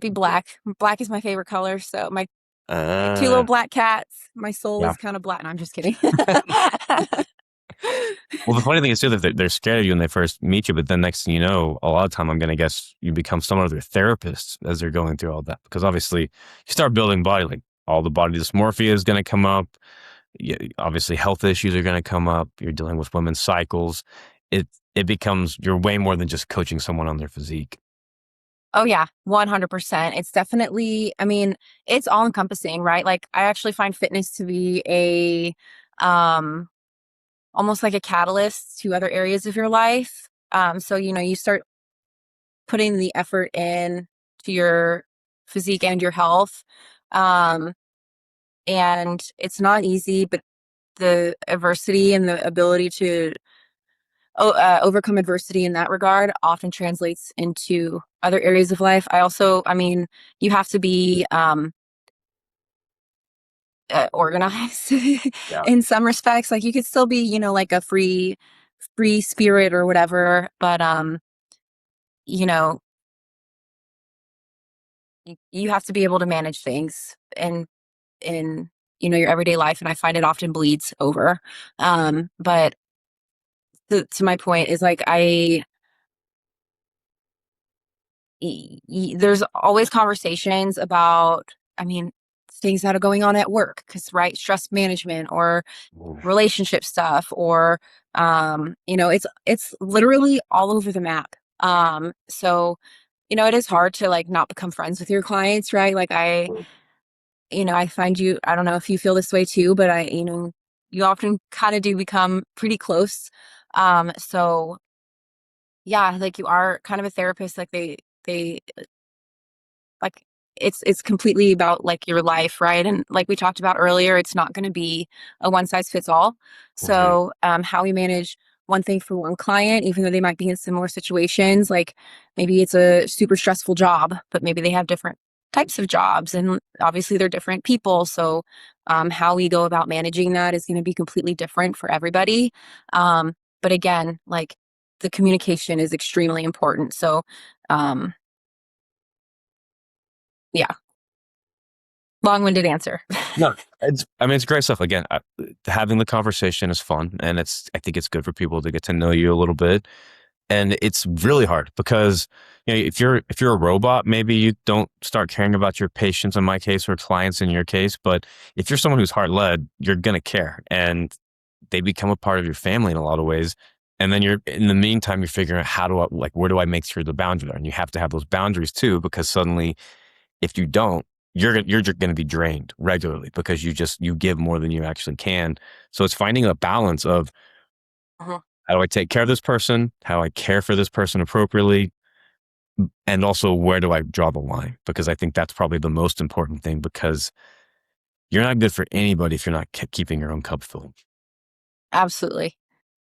[SPEAKER 3] be black. Black is my favorite color. So my two little
[SPEAKER 2] uh,
[SPEAKER 3] black cats, my soul
[SPEAKER 2] yeah.
[SPEAKER 3] is kind of black. No, I'm just kidding.
[SPEAKER 2] Well, the funny thing is too that they're scared of you when they first meet you, but then next thing you know, a lot of time I'm going to guess you become some of their therapists as they're going through all that. Because obviously, you start building body, like all the body dysmorphia is going to come up. Obviously, health issues are going to come up. You're dealing with women's cycles. It becomes you're way more than just coaching someone on their physique.
[SPEAKER 3] Oh yeah, 100%. It's definitely, I mean, it's all encompassing, right? Like I actually find fitness to be um almost like a catalyst to other areas of your life. So you start putting the effort in to your physique and your health. Um and it's not easy, but the adversity and the ability to overcome adversity in that regard often translates into other areas of life. I mean, you have to be organized
[SPEAKER 2] Yeah.
[SPEAKER 3] in some respects. Like you could still be, like a free spirit or whatever, but you know, you have to be able to manage things in your everyday life, and I find it often bleeds over. But to my point is like there's always conversations about, I mean, things that are going on at work, because right, stress management or
[SPEAKER 2] Oof.
[SPEAKER 3] relationship stuff, or it's literally all over the map. So it is hard to like not become friends with your clients, right? Like I find I don't know if you feel this way too, but you often kind of do become pretty close. So yeah, like you are kind of a therapist. Like they like it's completely about like your life, right? And like we talked about earlier, it's not going to be a one size fits all.
[SPEAKER 2] Right.
[SPEAKER 3] So how we manage one thing for one client, even though they might be in similar situations, like maybe it's a super stressful job, but maybe they have different types of jobs, and obviously they're different people. So how we go about managing that is going to be completely different for everybody. But again, like the communication is extremely important. So um, yeah, long-winded answer.
[SPEAKER 2] No, I mean, it's great stuff. Again, having the conversation is fun, and I think it's good for people to get to know you a little bit. And it's really hard because, if you're a robot, maybe you don't start caring about your patients in my case or clients in your case. But if you're someone who's heart led, you're gonna care, and they become a part of your family in a lot of ways. And then in the meantime, you're figuring out where do I make sure the boundaries are? And you have to have those boundaries too, because suddenly if you don't, you're just going to be drained regularly because you give more than you actually can. So it's finding a balance of
[SPEAKER 3] Uh-huh.
[SPEAKER 2] how do I take care of this person? How do I care for this person appropriately? And also, where do I draw the line? Because I think that's probably the most important thing, because you're not good for anybody if you're not keeping your own cup filled.
[SPEAKER 3] Absolutely.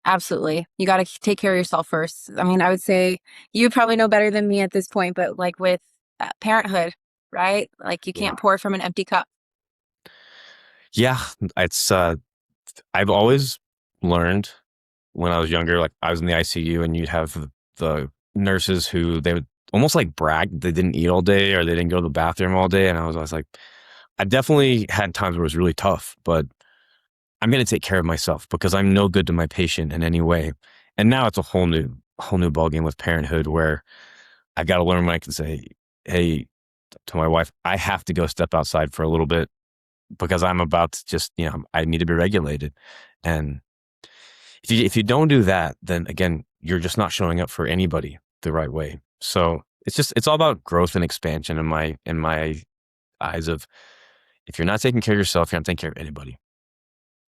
[SPEAKER 3] Absolutely. You got to take care of yourself first. I mean, I would say you probably know better than me at this point, but like with parenthood, right? Like you
[SPEAKER 2] Yeah.
[SPEAKER 3] can't pour from an empty cup.
[SPEAKER 2] Yeah. It's, I've always learned when I was younger, like I was in the ICU and you'd have the nurses who they would almost like brag they didn't eat all day or they didn't go to the bathroom all day. And I was like, I definitely had times where it was really tough, but I'm going to take care of myself because I'm no good to my patient in any way. And now it's a whole new ballgame with parenthood where I got to learn when I can say, hey, to my wife, I have to go step outside for a little bit because I'm about to just, I need to be regulated. And if you don't do that, then again, you're just not showing up for anybody the right way. So it's all about growth and expansion in my eyes of if you're not taking care of yourself, you're not taking care of anybody.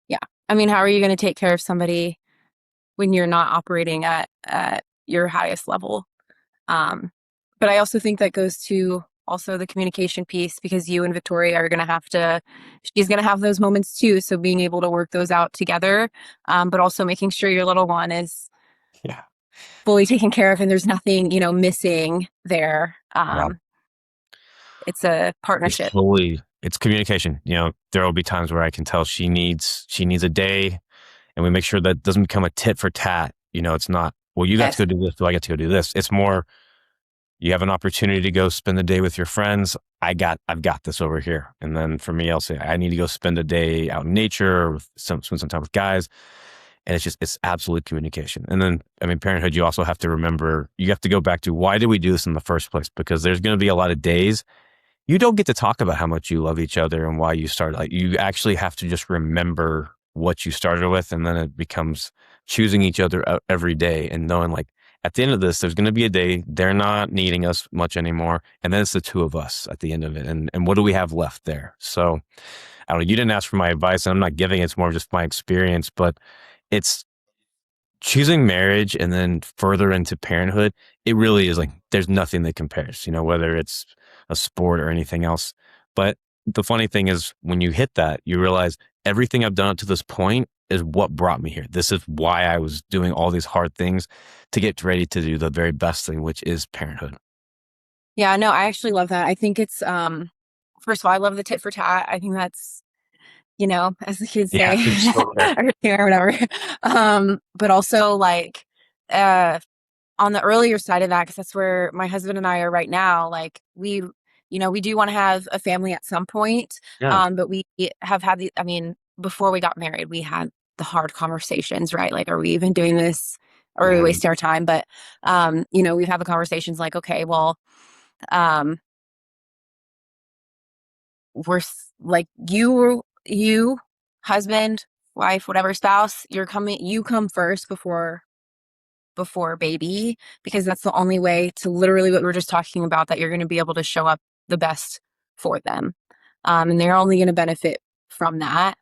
[SPEAKER 3] Yeah. I mean, how are you going to take care of somebody when you're not operating at your highest level? Um, but I also think that goes to also the communication piece, because you and Victoria are going to she's going to have those moments too. So being able to work those out together, but also making sure your little one is
[SPEAKER 2] Yeah.
[SPEAKER 3] fully taken care of and there's nothing, missing there.
[SPEAKER 2] Yeah.
[SPEAKER 3] It's a partnership.
[SPEAKER 2] It's communication. There will be times where I can tell she needs a day and we make sure that doesn't become a tit for tat. It's not, well, you got to
[SPEAKER 3] Yes.
[SPEAKER 2] go do this, so I get to go do this. It's more, you have an opportunity to go spend the day with your friends. I've got this over here. And then for me, I'll say, I need to go spend a day out in nature or spend some time with guys. And it's absolute communication. And then, I mean, parenthood, you also have to remember, you have to go back to why did we do this in the first place? Because there's going to be a lot of days you don't get to talk about how much you love each other and why you started. Like you actually have to just remember what you started with. And then it becomes choosing each other every day and knowing like at the end of this, there's going to be a day they're not needing us much anymore. And then it's the two of us at the end of it. And what do we have left there? So I don't know. You didn't ask for my advice and I'm not giving it. It's more just my experience, but it's choosing marriage and then further into parenthood. It really is like, there's nothing that compares, whether it's a sport or anything else. But the funny thing is when you hit that, you realize everything I've done up to this point is what brought me here. This is why I was doing all these hard things to get ready to do the very best thing, which is parenthood.
[SPEAKER 3] Yeah, no, I actually love that. I think it's first of all, I love the tit for tat. I think that's, as the kids
[SPEAKER 2] Yeah,
[SPEAKER 3] say,
[SPEAKER 2] it's so fair.
[SPEAKER 3] or whatever. But also like uh on the earlier side of that, because that's where my husband and I are right now, like we do want to have a family at some point.
[SPEAKER 2] Yeah.
[SPEAKER 3] But we have had I mean, before we got married, we had the hard conversations, right? Like, are we even doing this? Or are we
[SPEAKER 2] Right.
[SPEAKER 3] wasting our time? But we've had the conversations like, okay, well, um, like you, husband, wife, whatever, spouse, you come first before baby, because that's the only way to literally what we were just talking about, that you're going to be able to show up the best for them. And they're only going to benefit from that.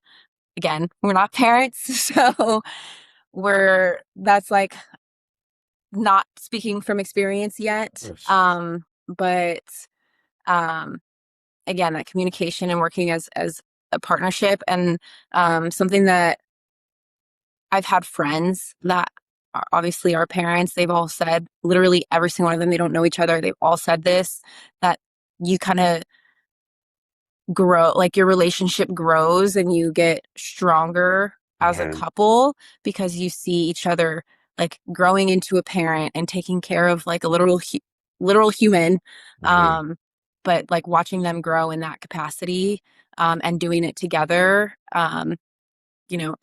[SPEAKER 3] Again, we're not parents, so that's like not speaking from experience yet. But um, again, that communication and working as a partnership, and something that I've had friends that are obviously our parents, they've all said, literally every single one of them, they don't know each other. They've all said this, that you kind of grow, like your relationship grows and you get stronger as a
[SPEAKER 2] Mhm.
[SPEAKER 3] couple because you see each other like growing into a parent and taking care of like a literal human.
[SPEAKER 2] Mhm.
[SPEAKER 3] But like watching them grow in that capacity, and doing it together, you know,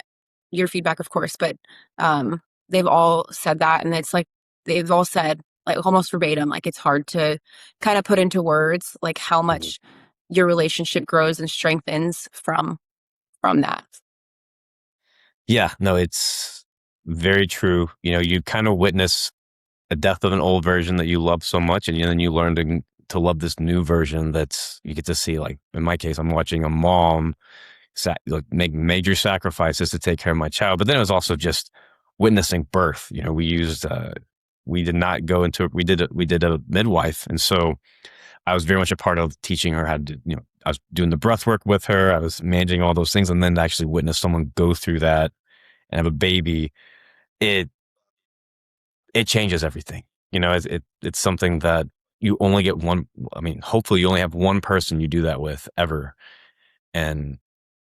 [SPEAKER 3] your feedback, of course, but um, they've all said that, and it's like they've all said like almost verbatim, like it's hard to kind of put into words like how
[SPEAKER 2] Mhm.
[SPEAKER 3] much your relationship grows and strengthens from that.
[SPEAKER 2] Yeah, no, it's very true. You kind of witness a death of an old version that you love so much, and then you learn to love this new version that's you get to see. Like in my case, I'm watching a mom like make major sacrifices to take care of my child, but then it was also just witnessing birth. We did not go into we did a midwife, and so I was very much a part of teaching her how to I was doing the breath work with her. I was managing all those things, and then to actually witness someone go through that and have a baby, it it changes everything. It's something that you only get one. I mean, hopefully, you only have one person you do that with ever, and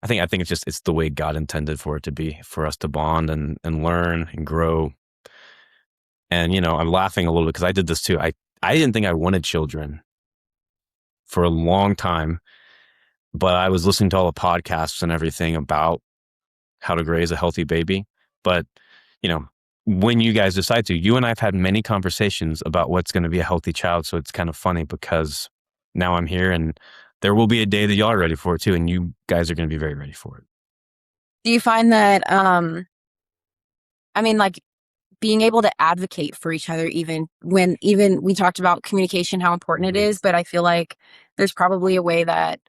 [SPEAKER 2] I think it's the way God intended for it to be, for us to bond and learn and grow. And I'm laughing a little bit because I did this too. I didn't think I wanted children for a long time, but I was listening to all the podcasts and everything about how to raise a healthy baby. But, you know, when you guys decide to, you and I've had many conversations about what's going to be a healthy child. So it's kind of funny because now I'm here and there will be a day that y'all are ready for it too. And you guys are going to be very ready for it.
[SPEAKER 3] Do you find that I mean, like being able to advocate for each other, even we talked about communication, how important it
[SPEAKER 2] Mhm.
[SPEAKER 3] is, but I feel like there's probably a way that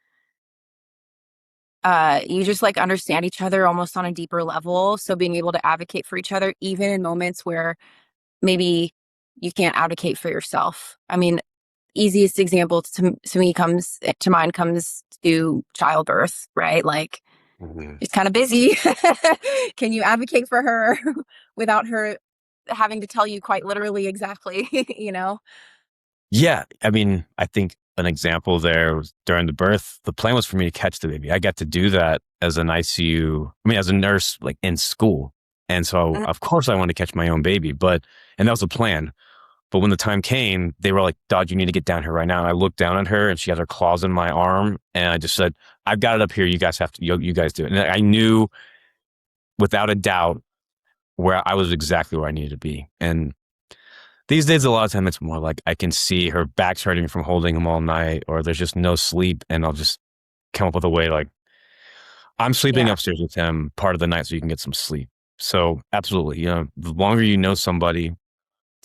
[SPEAKER 3] you just like understand each other almost on a deeper level. So being able to advocate for each other, even in moments where maybe you can't advocate for yourself. I mean, easiest example to me comes to mind comes to childbirth, right? Like
[SPEAKER 2] Mhm.
[SPEAKER 3] she's kind of busy. Can you advocate for her without her having to tell you quite literally exactly, you know?
[SPEAKER 2] Yeah. I mean, I think an example there was during the birth, the plan was for me to catch the baby. I got to do that as an ICU, as a nurse, like in school. And so,
[SPEAKER 3] Mhm.
[SPEAKER 2] of course, I wanted to catch my own baby, and that was the plan. But when the time came, they were like, Dod, you need to get down here right now. And I looked down at her and she had her claws in my arm. And I just said, I've got it up here. You guys have to, you guys do it. And I knew without a doubt where I was exactly where I needed to be. And these days, a lot of time it's more like I can see her back's hurting from holding him all night, or there's just no sleep. And I'll just come up with a way like, I'm sleeping
[SPEAKER 3] Yeah.
[SPEAKER 2] upstairs with him part of the night so you can get some sleep. So absolutely, the longer you know somebody,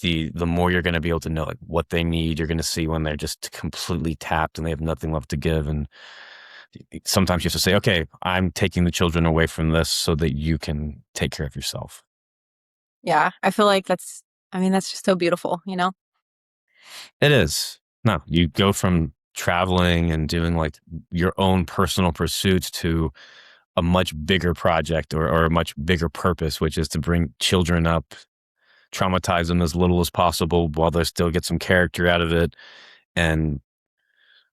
[SPEAKER 2] the more you're going to be able to know like what they need. You're going to see when they're just completely tapped and they have nothing left to give. And sometimes you have to say, okay, I'm taking the children away from this so that you can take care of yourself.
[SPEAKER 3] Yeah. I feel like I mean, that's just so beautiful, you know?
[SPEAKER 2] It is. No, you go from traveling and doing like your own personal pursuits to a much bigger project or a much bigger purpose, which is to bring children up, traumatize them as little as possible while they still get some character out of it. And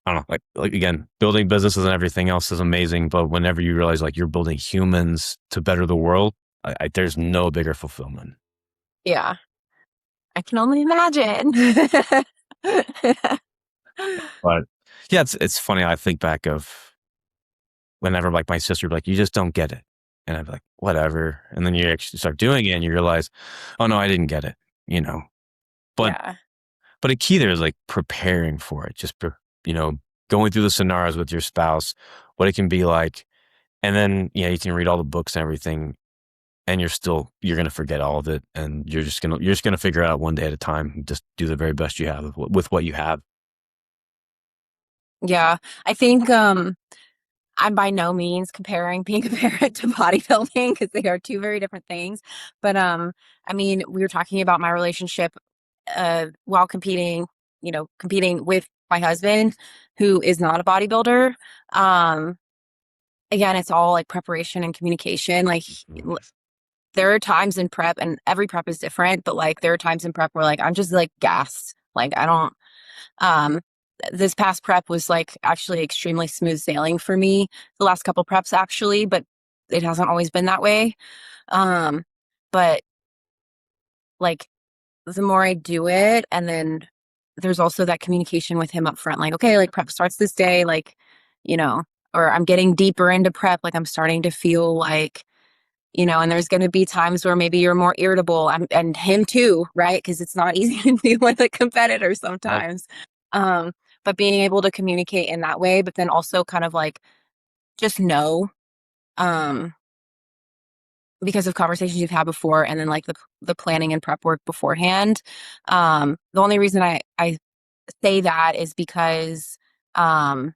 [SPEAKER 2] I don't know, like again, building businesses and everything else is amazing, but whenever you realize like you're building humans to better the world, there's no bigger fulfillment.
[SPEAKER 3] Yeah. I can only imagine.
[SPEAKER 2] But yeah, it's funny. I think back of whenever like my sister would be like, you just don't get it, and I'd be like, whatever. And then you actually start doing it, and you realize, oh no, I didn't get it. You know, but
[SPEAKER 3] Yeah.
[SPEAKER 2] a key there is like preparing for it. Just going through the scenarios with your spouse, what it can be like, and then you can read all the books and everything and you're going to forget all of it. And you're just going to figure it out one day at a time. Just do the very best you have with what you have.
[SPEAKER 3] Yeah. I think I'm by no means comparing being a parent to bodybuilding because they are two very different things. But I mean, we were talking about my relationship while competing, competing with my husband, who is not a bodybuilder. Um, Again, it's all like preparation and communication. Like there are times in prep, and every prep is different, but like there are times in prep where like I'm just like gassed. Like I don't um this past prep was like actually extremely smooth sailing for me. The last couple preps actually, but it hasn't always been that way. Um but like the more I do it, and then there's also that communication with him up front, like, okay, like prep starts this day, like, you know, or I'm getting deeper into prep, like I'm starting to feel like, and there's going to be times where maybe you're more irritable, and him too, right? Because it's not easy to deal with a competitor
[SPEAKER 2] Yep.
[SPEAKER 3] sometimes. Um, but being able to communicate in that way, but then also kind of like just know, um, because of conversations you've had before, and then like the planning and prep work beforehand. The only reason I say that is because um,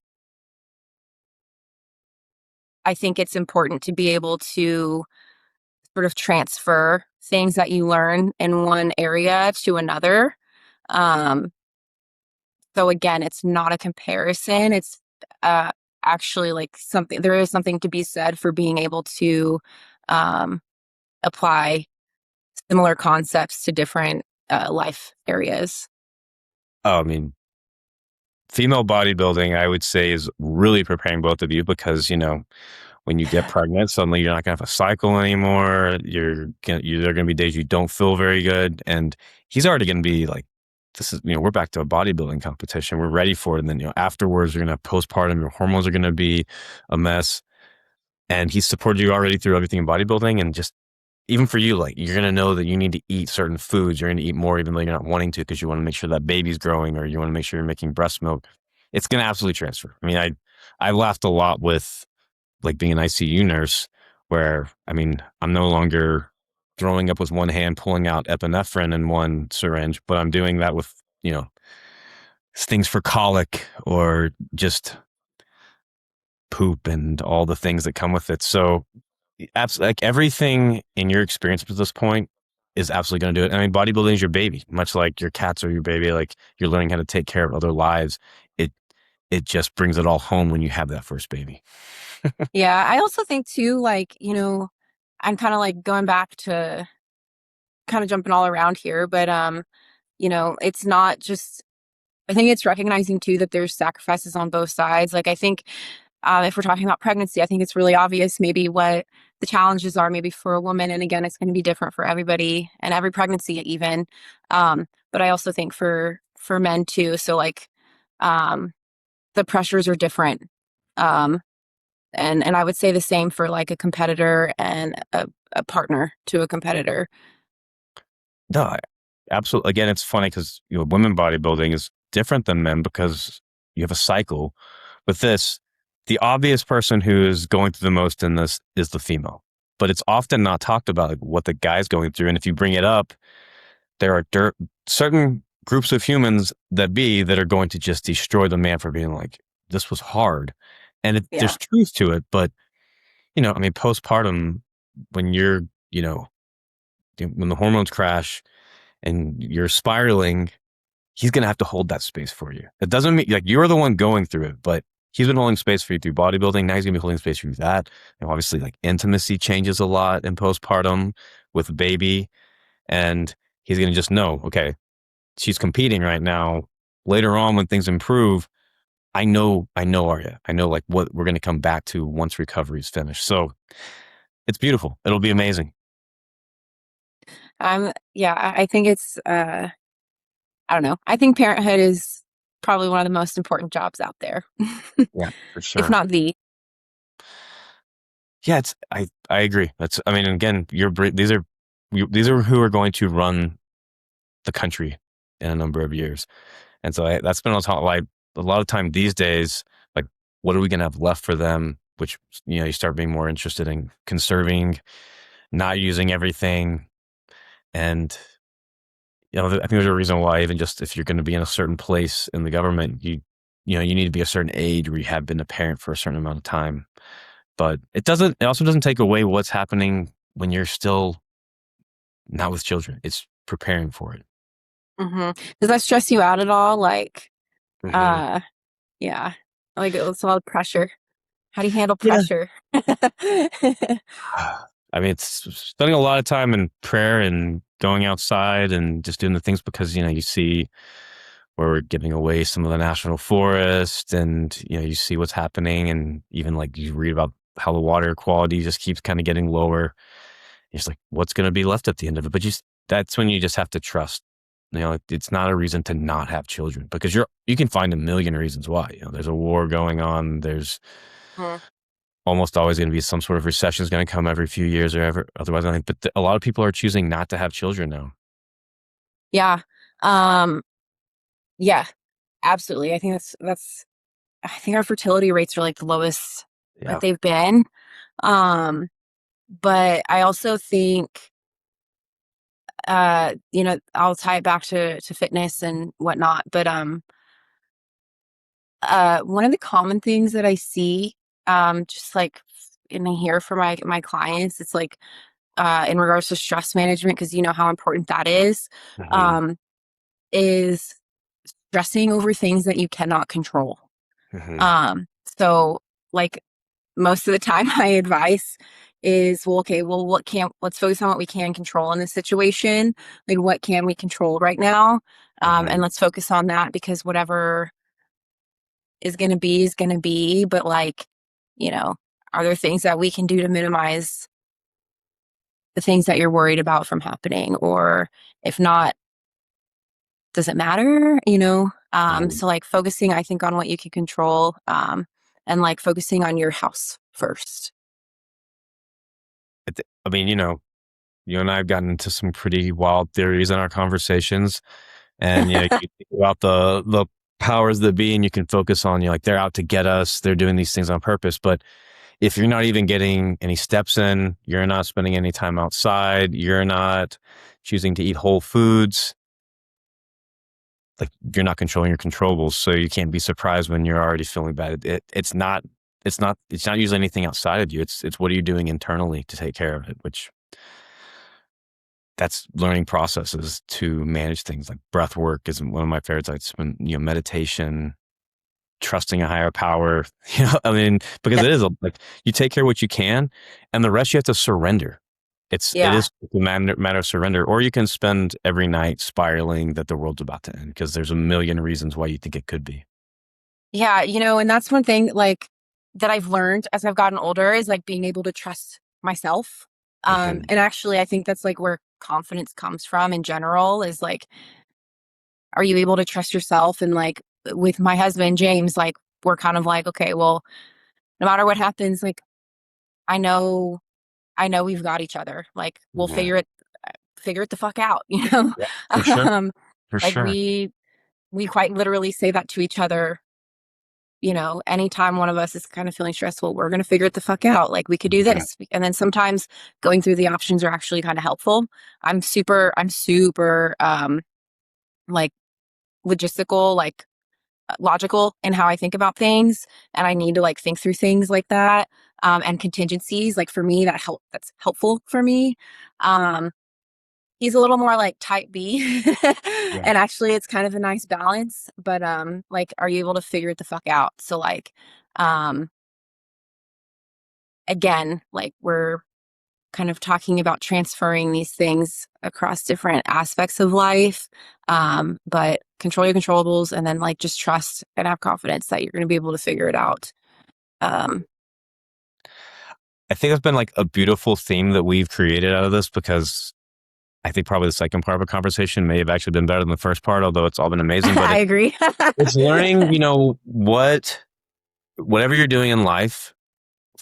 [SPEAKER 3] I think it's important to be able to sort of transfer things that you learn in one area to another. Um, so again, it's not a comparison. It's uh, actually like something, there is something to be said for being able to um, apply similar concepts to different life areas.
[SPEAKER 2] Oh, I mean, female bodybuilding, I would say, is really preparing both of you because, when you get pregnant, suddenly you're not going to have a cycle anymore. There are going to be days you don't feel very good. And he's already going to be like, this is, we're back to a bodybuilding competition. We're ready for it. And then, afterwards, you're going to have postpartum. Your hormones are going to be a mess. And he's supported you already through everything in bodybuilding. And just even for you, like you're going to know that you need to eat certain foods. You're going to eat more, even though you're not wanting to, because you want to make sure that baby's growing or you want to make sure you're making breast milk. It's going to absolutely transfer. I mean, I laughed a lot with like being an ICU nurse where, I mean, I'm no longer throwing up with one hand, pulling out epinephrine in one syringe, but I'm doing that with, things for colic or just poop and all the things that come with it. So absolutely, like everything in your experience at this point is absolutely going to do it. I mean, bodybuilding is your baby, much like your cats are your baby. Like you're learning how to take care of other lives. It it just brings it all home when you have that first baby.
[SPEAKER 3] Yeah, I also think too, like, I'm kind of like going back to kind of jumping all around here, but it's not just, I think it's recognizing too that there's sacrifices on both sides. Like I think if we're talking about pregnancy, I think it's really obvious maybe what the challenges are maybe for a woman, and again, it's going to be different for everybody and every pregnancy even. But I also think for men too. So like um the pressures are different. Um and I would say the same for like a competitor and a partner to a competitor.
[SPEAKER 2] No, absolutely. Again, it's funny because women bodybuilding is different than men because you have a cycle. With this, the obvious person who is going through the most in this is the female, but it's often not talked about like, what the guy's going through. And if you bring it up, there are certain groups of humans that are going to just destroy the man for being like, this was hard. And
[SPEAKER 3] Yeah.
[SPEAKER 2] there's truth to it, but I mean, postpartum, when when the hormones crash and you're spiraling, he's going to have to hold that space for you. It doesn't mean like you're the one going through it, but he's been holding space for you through bodybuilding. Now he's going to be holding space for you that. And obviously, like intimacy changes a lot in postpartum with a baby. And he's going to just know, okay, she's competing right now. Later on, when things improve, I know Aria. I know like what we're going to come back to once recovery is finished. So it's beautiful. It'll be amazing.
[SPEAKER 3] Yeah, I think it's I don't know. I think parenthood is probably one of the most important jobs out there.
[SPEAKER 2] Yeah, for
[SPEAKER 3] If
[SPEAKER 2] sure.
[SPEAKER 3] not the.
[SPEAKER 2] Yeah, I agree. I mean, again, these are who are going to run the country in a number of years. And so that's been a lot of time these days, like, what are we going to have left for them? Which, you start being more interested in conserving, not using everything. And, I think there's a reason why, even just if you're going to be in a certain place in the government, you need to be a certain age where you have been a parent for a certain amount of time. But it also doesn't take away what's happening when you're still not with children. It's preparing for it.
[SPEAKER 3] Does that stress you out at all? Like,
[SPEAKER 2] Hmm.
[SPEAKER 3] uh, yeah, like it's a lot of pressure. How do you handle
[SPEAKER 2] Yeah.
[SPEAKER 3] pressure?
[SPEAKER 2] I mean, it's spending a lot of time in prayer and going outside and just doing the things because, you see where we're giving away some of the national forest and, you see what's happening. And even like you read about how the water quality just keeps kind of getting lower. It's like, what's going to be left at the end of it? But that's when you just have to trust. It's not a reason to not have children because you can find a million reasons why. There's a war going on. There's
[SPEAKER 3] Mhm.
[SPEAKER 2] almost always going to be some sort of recession is going to come every few years or ever. Otherwise, I think, but a lot of people are choosing not to have children now.
[SPEAKER 3] Yeah. Um, yeah, absolutely. I think I think our fertility rates are like the lowest that
[SPEAKER 2] Yeah.
[SPEAKER 3] they've been. Um, but I also think, I'll tie it back to fitness and whatnot. But one of the common things that I see, just like and I hear from my clients, it's like in regards to stress management, because you know how important that
[SPEAKER 2] Hmm.
[SPEAKER 3] um, is stressing over things that you cannot control.
[SPEAKER 2] Hmm.
[SPEAKER 3] Um, so like most of the time my advice is, well, okay, well, let's focus on what we can control in this situation. Like what can we control right now? And
[SPEAKER 2] Hmm.
[SPEAKER 3] let's focus on that, because whatever is going to be. But like, you know, are there things that we can do to minimize the things that you're worried about from happening? Or if not, does it matter?
[SPEAKER 2] Hmm.
[SPEAKER 3] So like focusing, I think, on what you can control, and like focusing on your house first.
[SPEAKER 2] I mean, you and I have gotten into some pretty wild theories in our conversations, and you think about the powers that be, and you can focus on like they're out to get us, they're doing these things on purpose. But if you're not even getting any steps in, you're not spending any time outside, you're not choosing to eat whole foods, like you're not controlling your controllables, so you can't be surprised when you're already feeling bad. It's not usually anything outside of you. It's what are you doing internally to take care of it, which that's learning processes to manage things like breath work is one of my favorites. I'd spend, meditation, trusting a higher power, I mean, because
[SPEAKER 3] Yeah.
[SPEAKER 2] it is like you take care of what you can and the rest you have to surrender. It
[SPEAKER 3] Yeah.
[SPEAKER 2] is a matter of surrender, or you can spend every night spiraling that the world's about to end because there's a million reasons why you think it could be.
[SPEAKER 3] Yeah. And that's one thing like that I've learned as I've gotten older, is like being able to trust myself.
[SPEAKER 2] Hmm.
[SPEAKER 3] And actually I think that's like where confidence comes from in general, is like, are you able to trust yourself? And like with my husband, James, like we're kind of like, okay, well, no matter what happens, like I know, I know we've got each other. Like we'll
[SPEAKER 2] Hmm.
[SPEAKER 3] figure it the fuck out, you know?
[SPEAKER 2] Yeah, for sure.
[SPEAKER 3] um,
[SPEAKER 2] For
[SPEAKER 3] like
[SPEAKER 2] sure.
[SPEAKER 3] we quite literally say that to each other. Anytime one of us is kind of feeling stressful, we're going to figure it the fuck out. Like we could do
[SPEAKER 2] Mhm.
[SPEAKER 3] this. And then sometimes going through the options are actually kind of helpful. I'm super, like logistical, like logical in how I think about things. And I need to like think through things like that. And contingencies, like for me, that's helpful for me. Um, he's a little more like type B.
[SPEAKER 2] Yeah.
[SPEAKER 3] And actually it's kind of a nice balance. But like, are you able to figure it the fuck out? So like, um, again, like we're kind of talking about transferring these things across different aspects of life. But control your controllables, and then like just trust and have confidence that you're going to be able to figure it out. Um,
[SPEAKER 2] I think it's been like a beautiful theme that we've created out of this because I think probably the second part of a conversation may have actually been better than the first part, although it's all been amazing. But
[SPEAKER 3] I agree.
[SPEAKER 2] it's learning, whatever you're doing in life,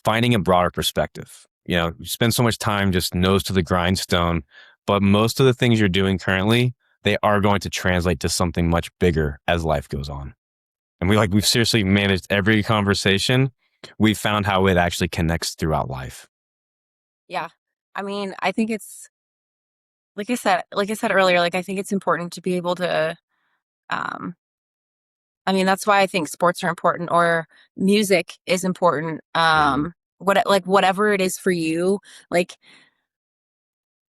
[SPEAKER 2] finding a broader perspective. You spend so much time just nose to the grindstone, but most of the things you're doing currently, they are going to translate to something much bigger as life goes on. And we've seriously managed every conversation. We've found how it actually connects throughout life.
[SPEAKER 3] Yeah. I mean, I think it's like I said earlier, like I think it's important to be able to um I mean, that's why I think sports are important, or music is important.
[SPEAKER 2] Mhm.
[SPEAKER 3] Whatever it is for you, like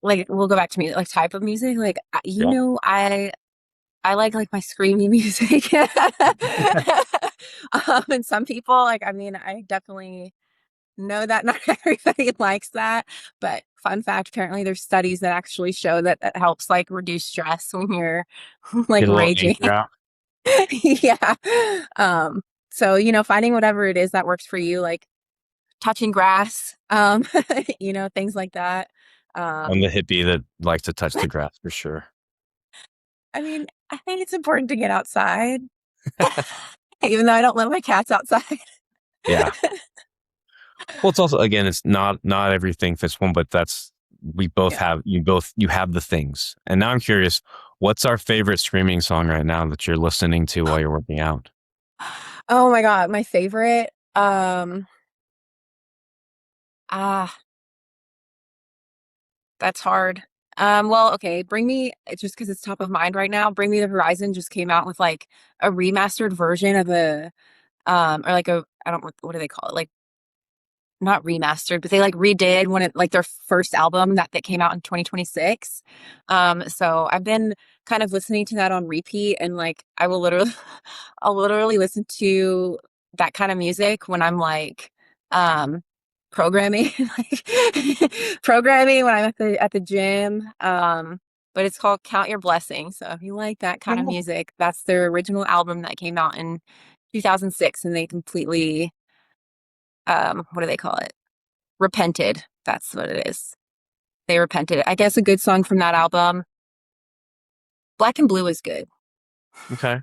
[SPEAKER 3] we'll go back to music, like type of music. Like
[SPEAKER 2] Yeah.
[SPEAKER 3] I I like my screamy music. And some people like, I mean, I definitely know that not everybody likes that, but fun fact, apparently there's studies that actually show that that helps like reduce stress when you're like
[SPEAKER 2] Get a little
[SPEAKER 3] raging.
[SPEAKER 2] anger out.
[SPEAKER 3] Yeah. Um, so, finding whatever it is that works for you, like touching grass, things like that.
[SPEAKER 2] I'm
[SPEAKER 3] Um,
[SPEAKER 2] the hippie that likes to touch the grass for sure.
[SPEAKER 3] I mean, I think it's important to get outside, even though I don't let my cats outside.
[SPEAKER 2] Yeah. Well, it's also again, it's not everything fits one, but that's we both
[SPEAKER 3] Yeah.
[SPEAKER 2] have you have the things. And now I'm curious, what's our favorite streaming song right now that you're listening to while you're working out?
[SPEAKER 3] Oh my God, my favorite. Ah, that's hard. Well, okay, just because it's top of mind right now, Bring Me the Horizon just came out with like a remastered version of or like I don't, what do they call it? Like not remastered, but they like redid when it like their first album that came out in 2026. So I've been kind of listening to that on repeat and like I'll literally listen to that kind of music when I'm like um programming like programming when I'm at the gym. But it's called Count Your Blessings. So if you like that kind of
[SPEAKER 2] Oh.
[SPEAKER 3] music, that's their original album that came out in 2006 and they completely what do they call it? Repented. That's what it is. They repented. I guess a good song from that album. Black and Blue is good.
[SPEAKER 2] Okay.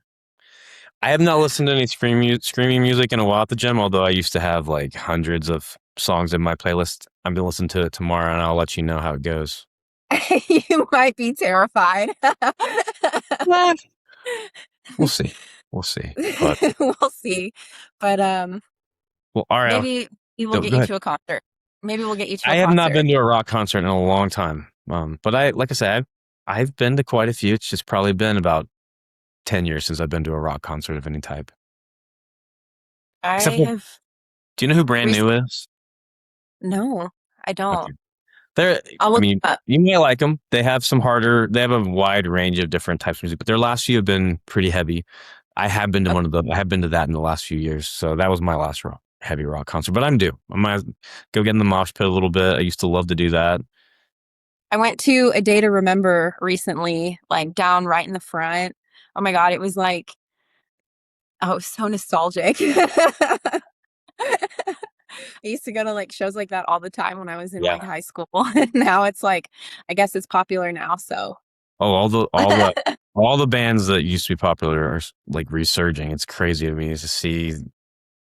[SPEAKER 2] I have not listened to any screaming music in a while at the gym, although I used to have like hundreds of songs in my playlist. I'm gonna listen to it tomorrow and I'll let you know how it goes.
[SPEAKER 3] You might be terrified.
[SPEAKER 2] What? We'll see. We'll see. But
[SPEAKER 3] We'll see. But
[SPEAKER 2] well, Aria,
[SPEAKER 3] maybe we will
[SPEAKER 2] go
[SPEAKER 3] get you
[SPEAKER 2] ahead.
[SPEAKER 3] to a concert. Maybe we'll get you to
[SPEAKER 2] I
[SPEAKER 3] a
[SPEAKER 2] have not
[SPEAKER 3] concert.
[SPEAKER 2] been to a rock concert in a long time. But like I said, I've been to quite a few. It's just probably been about 10 years since I've been to a rock concert of any type. Except
[SPEAKER 3] I
[SPEAKER 2] for,
[SPEAKER 3] have
[SPEAKER 2] do you know who Brand New
[SPEAKER 3] recently.
[SPEAKER 2] is?
[SPEAKER 3] No, I don't.
[SPEAKER 2] Okay. They're,
[SPEAKER 3] I'll
[SPEAKER 2] I
[SPEAKER 3] look
[SPEAKER 2] mean,
[SPEAKER 3] them up.
[SPEAKER 2] you may like them. They have a wide range of different types of music, but their last few have been pretty heavy. I have been to
[SPEAKER 3] Okay.
[SPEAKER 2] one of them. I have been to that in the last few years. So that was my last heavy rock concert, but I'm due. I might go get in the mosh pit a little bit. I used to love to do that.
[SPEAKER 3] I went to A Day to Remember recently, like down right in the front. Oh my God, it was like, oh, so nostalgic. I used to go to like shows like that all the time when I was in
[SPEAKER 2] Yeah.
[SPEAKER 3] like high school. And now it's like, I guess it's popular now. So
[SPEAKER 2] Oh, all the bands that used to be popular are like resurging. It's crazy to me to see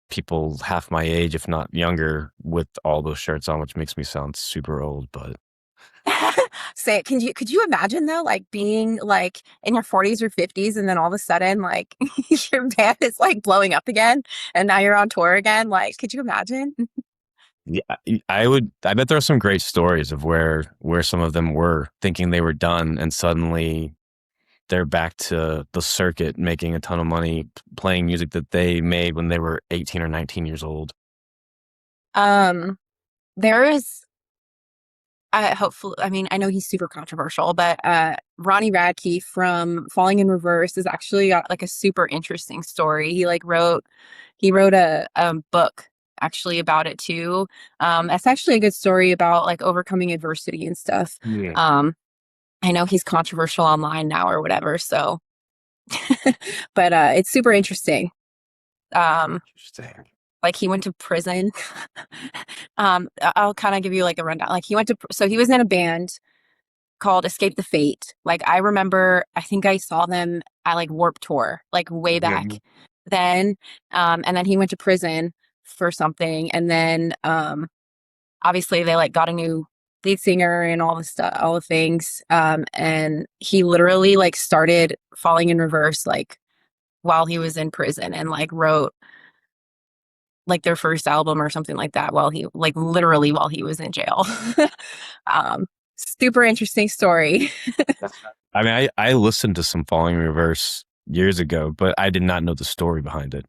[SPEAKER 2] people half my age, if not younger, with all those shirts on, which makes me sound super old. But
[SPEAKER 3] say, could you imagine though, like being like in your 40s or 50s and then all of a sudden like your band is like blowing up again and now you're on tour again? Like, could you imagine?
[SPEAKER 2] yeah, I would. I bet there are some great stories of where some of them were thinking they were done, and suddenly they're back to the circuit, making a ton of money, playing music that they made when they were 18 or 19 years old.
[SPEAKER 3] Um, there is hopefully, I mean, I know he's super controversial, but Ronnie Radke from Falling in Reverse has actually got like a super interesting story. He wrote a book actually about it too. That's actually a good story about like overcoming adversity and stuff.
[SPEAKER 2] Yeah.
[SPEAKER 3] I know he's controversial online now or whatever, so but it's super interesting. Um,
[SPEAKER 2] Interesting.
[SPEAKER 3] like he went to prison. I'll kind of give you like a rundown. Like so he was in a band called Escape the Fate. Like I remember, I think I saw them at like Warp Tour, like way back
[SPEAKER 2] Mhm.
[SPEAKER 3] then. And then he went to prison for something. And then obviously they like got a new lead singer and all the stuff, all the things. And he literally like started Falling in Reverse like while he was in prison and like wrote like their first album or something like that while he like literally while he was in jail. um Super interesting story.
[SPEAKER 2] I mean, I listened to some Falling in Reverse years ago, but I did not know the story behind it.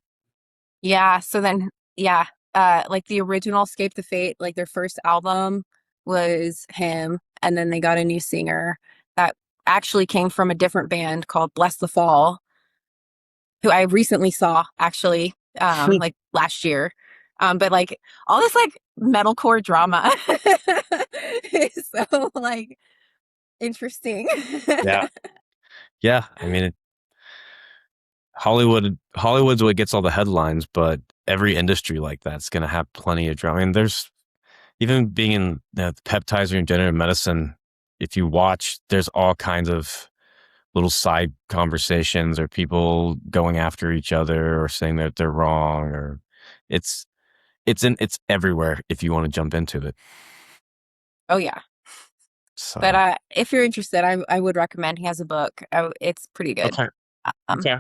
[SPEAKER 3] Yeah, so then yeah, like the original Escape the Fate, like their first album was him and then they got a new singer that actually came from a different band called Bless the Fall, who I recently saw actually, like last year. But like all this like metalcore drama is so like interesting.
[SPEAKER 2] Yeah. Yeah. I mean, Hollywood's what gets all the headlines, but every industry like that's going to have plenty of drama. I mean, there's even being in peptides or in regenerative medicine, if you watch, there's all kinds of little side conversations or people going after each other or saying that they're wrong, or it's it's everywhere if you want to jump into it.
[SPEAKER 3] Oh yeah.
[SPEAKER 2] So
[SPEAKER 3] But if you're interested, I would recommend. He has a book. It's pretty good.
[SPEAKER 2] okay,
[SPEAKER 3] Um,
[SPEAKER 2] okay,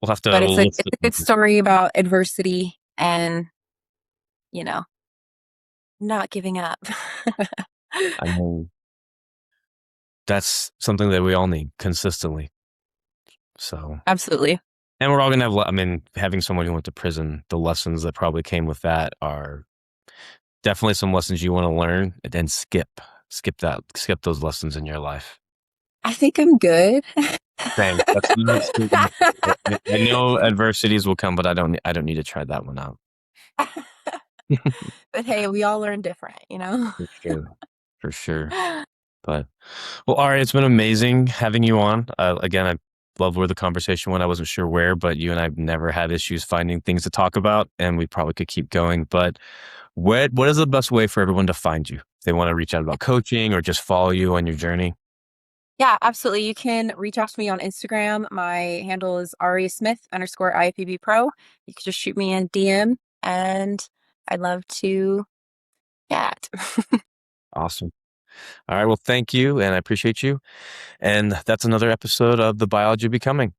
[SPEAKER 2] we'll have to
[SPEAKER 3] but
[SPEAKER 2] we'll list
[SPEAKER 3] it's
[SPEAKER 2] it.
[SPEAKER 3] a good story about adversity and, you know, not giving up.
[SPEAKER 2] I mean, that's something that we all need consistently. So,
[SPEAKER 3] Absolutely.
[SPEAKER 2] and we're all gonna have. I mean, having someone who went to prison, the lessons that probably came with that are definitely some lessons you want to learn, and then skip those lessons in your life.
[SPEAKER 3] I think I'm good.
[SPEAKER 2] Same. I know adversities will come, but I don't need to try that one out.
[SPEAKER 3] But hey, we all learn different, you know?
[SPEAKER 2] For sure. For sure. But well, Ari, it's been amazing having you on. Again, I love where the conversation went. I wasn't sure where, but you and I've never had issues finding things to talk about, and we probably could keep going. But what is the best way for everyone to find you? If they want to reach out about coaching or just follow you on your journey?
[SPEAKER 3] Yeah, absolutely. You can reach out to me on Instagram. My handle is Aria Smith _IFBB Pro. You can just shoot me a DM and I'd love to chat.
[SPEAKER 2] Awesome. All right. Well, thank you, and I appreciate you. And that's another episode of The Biology of Becoming.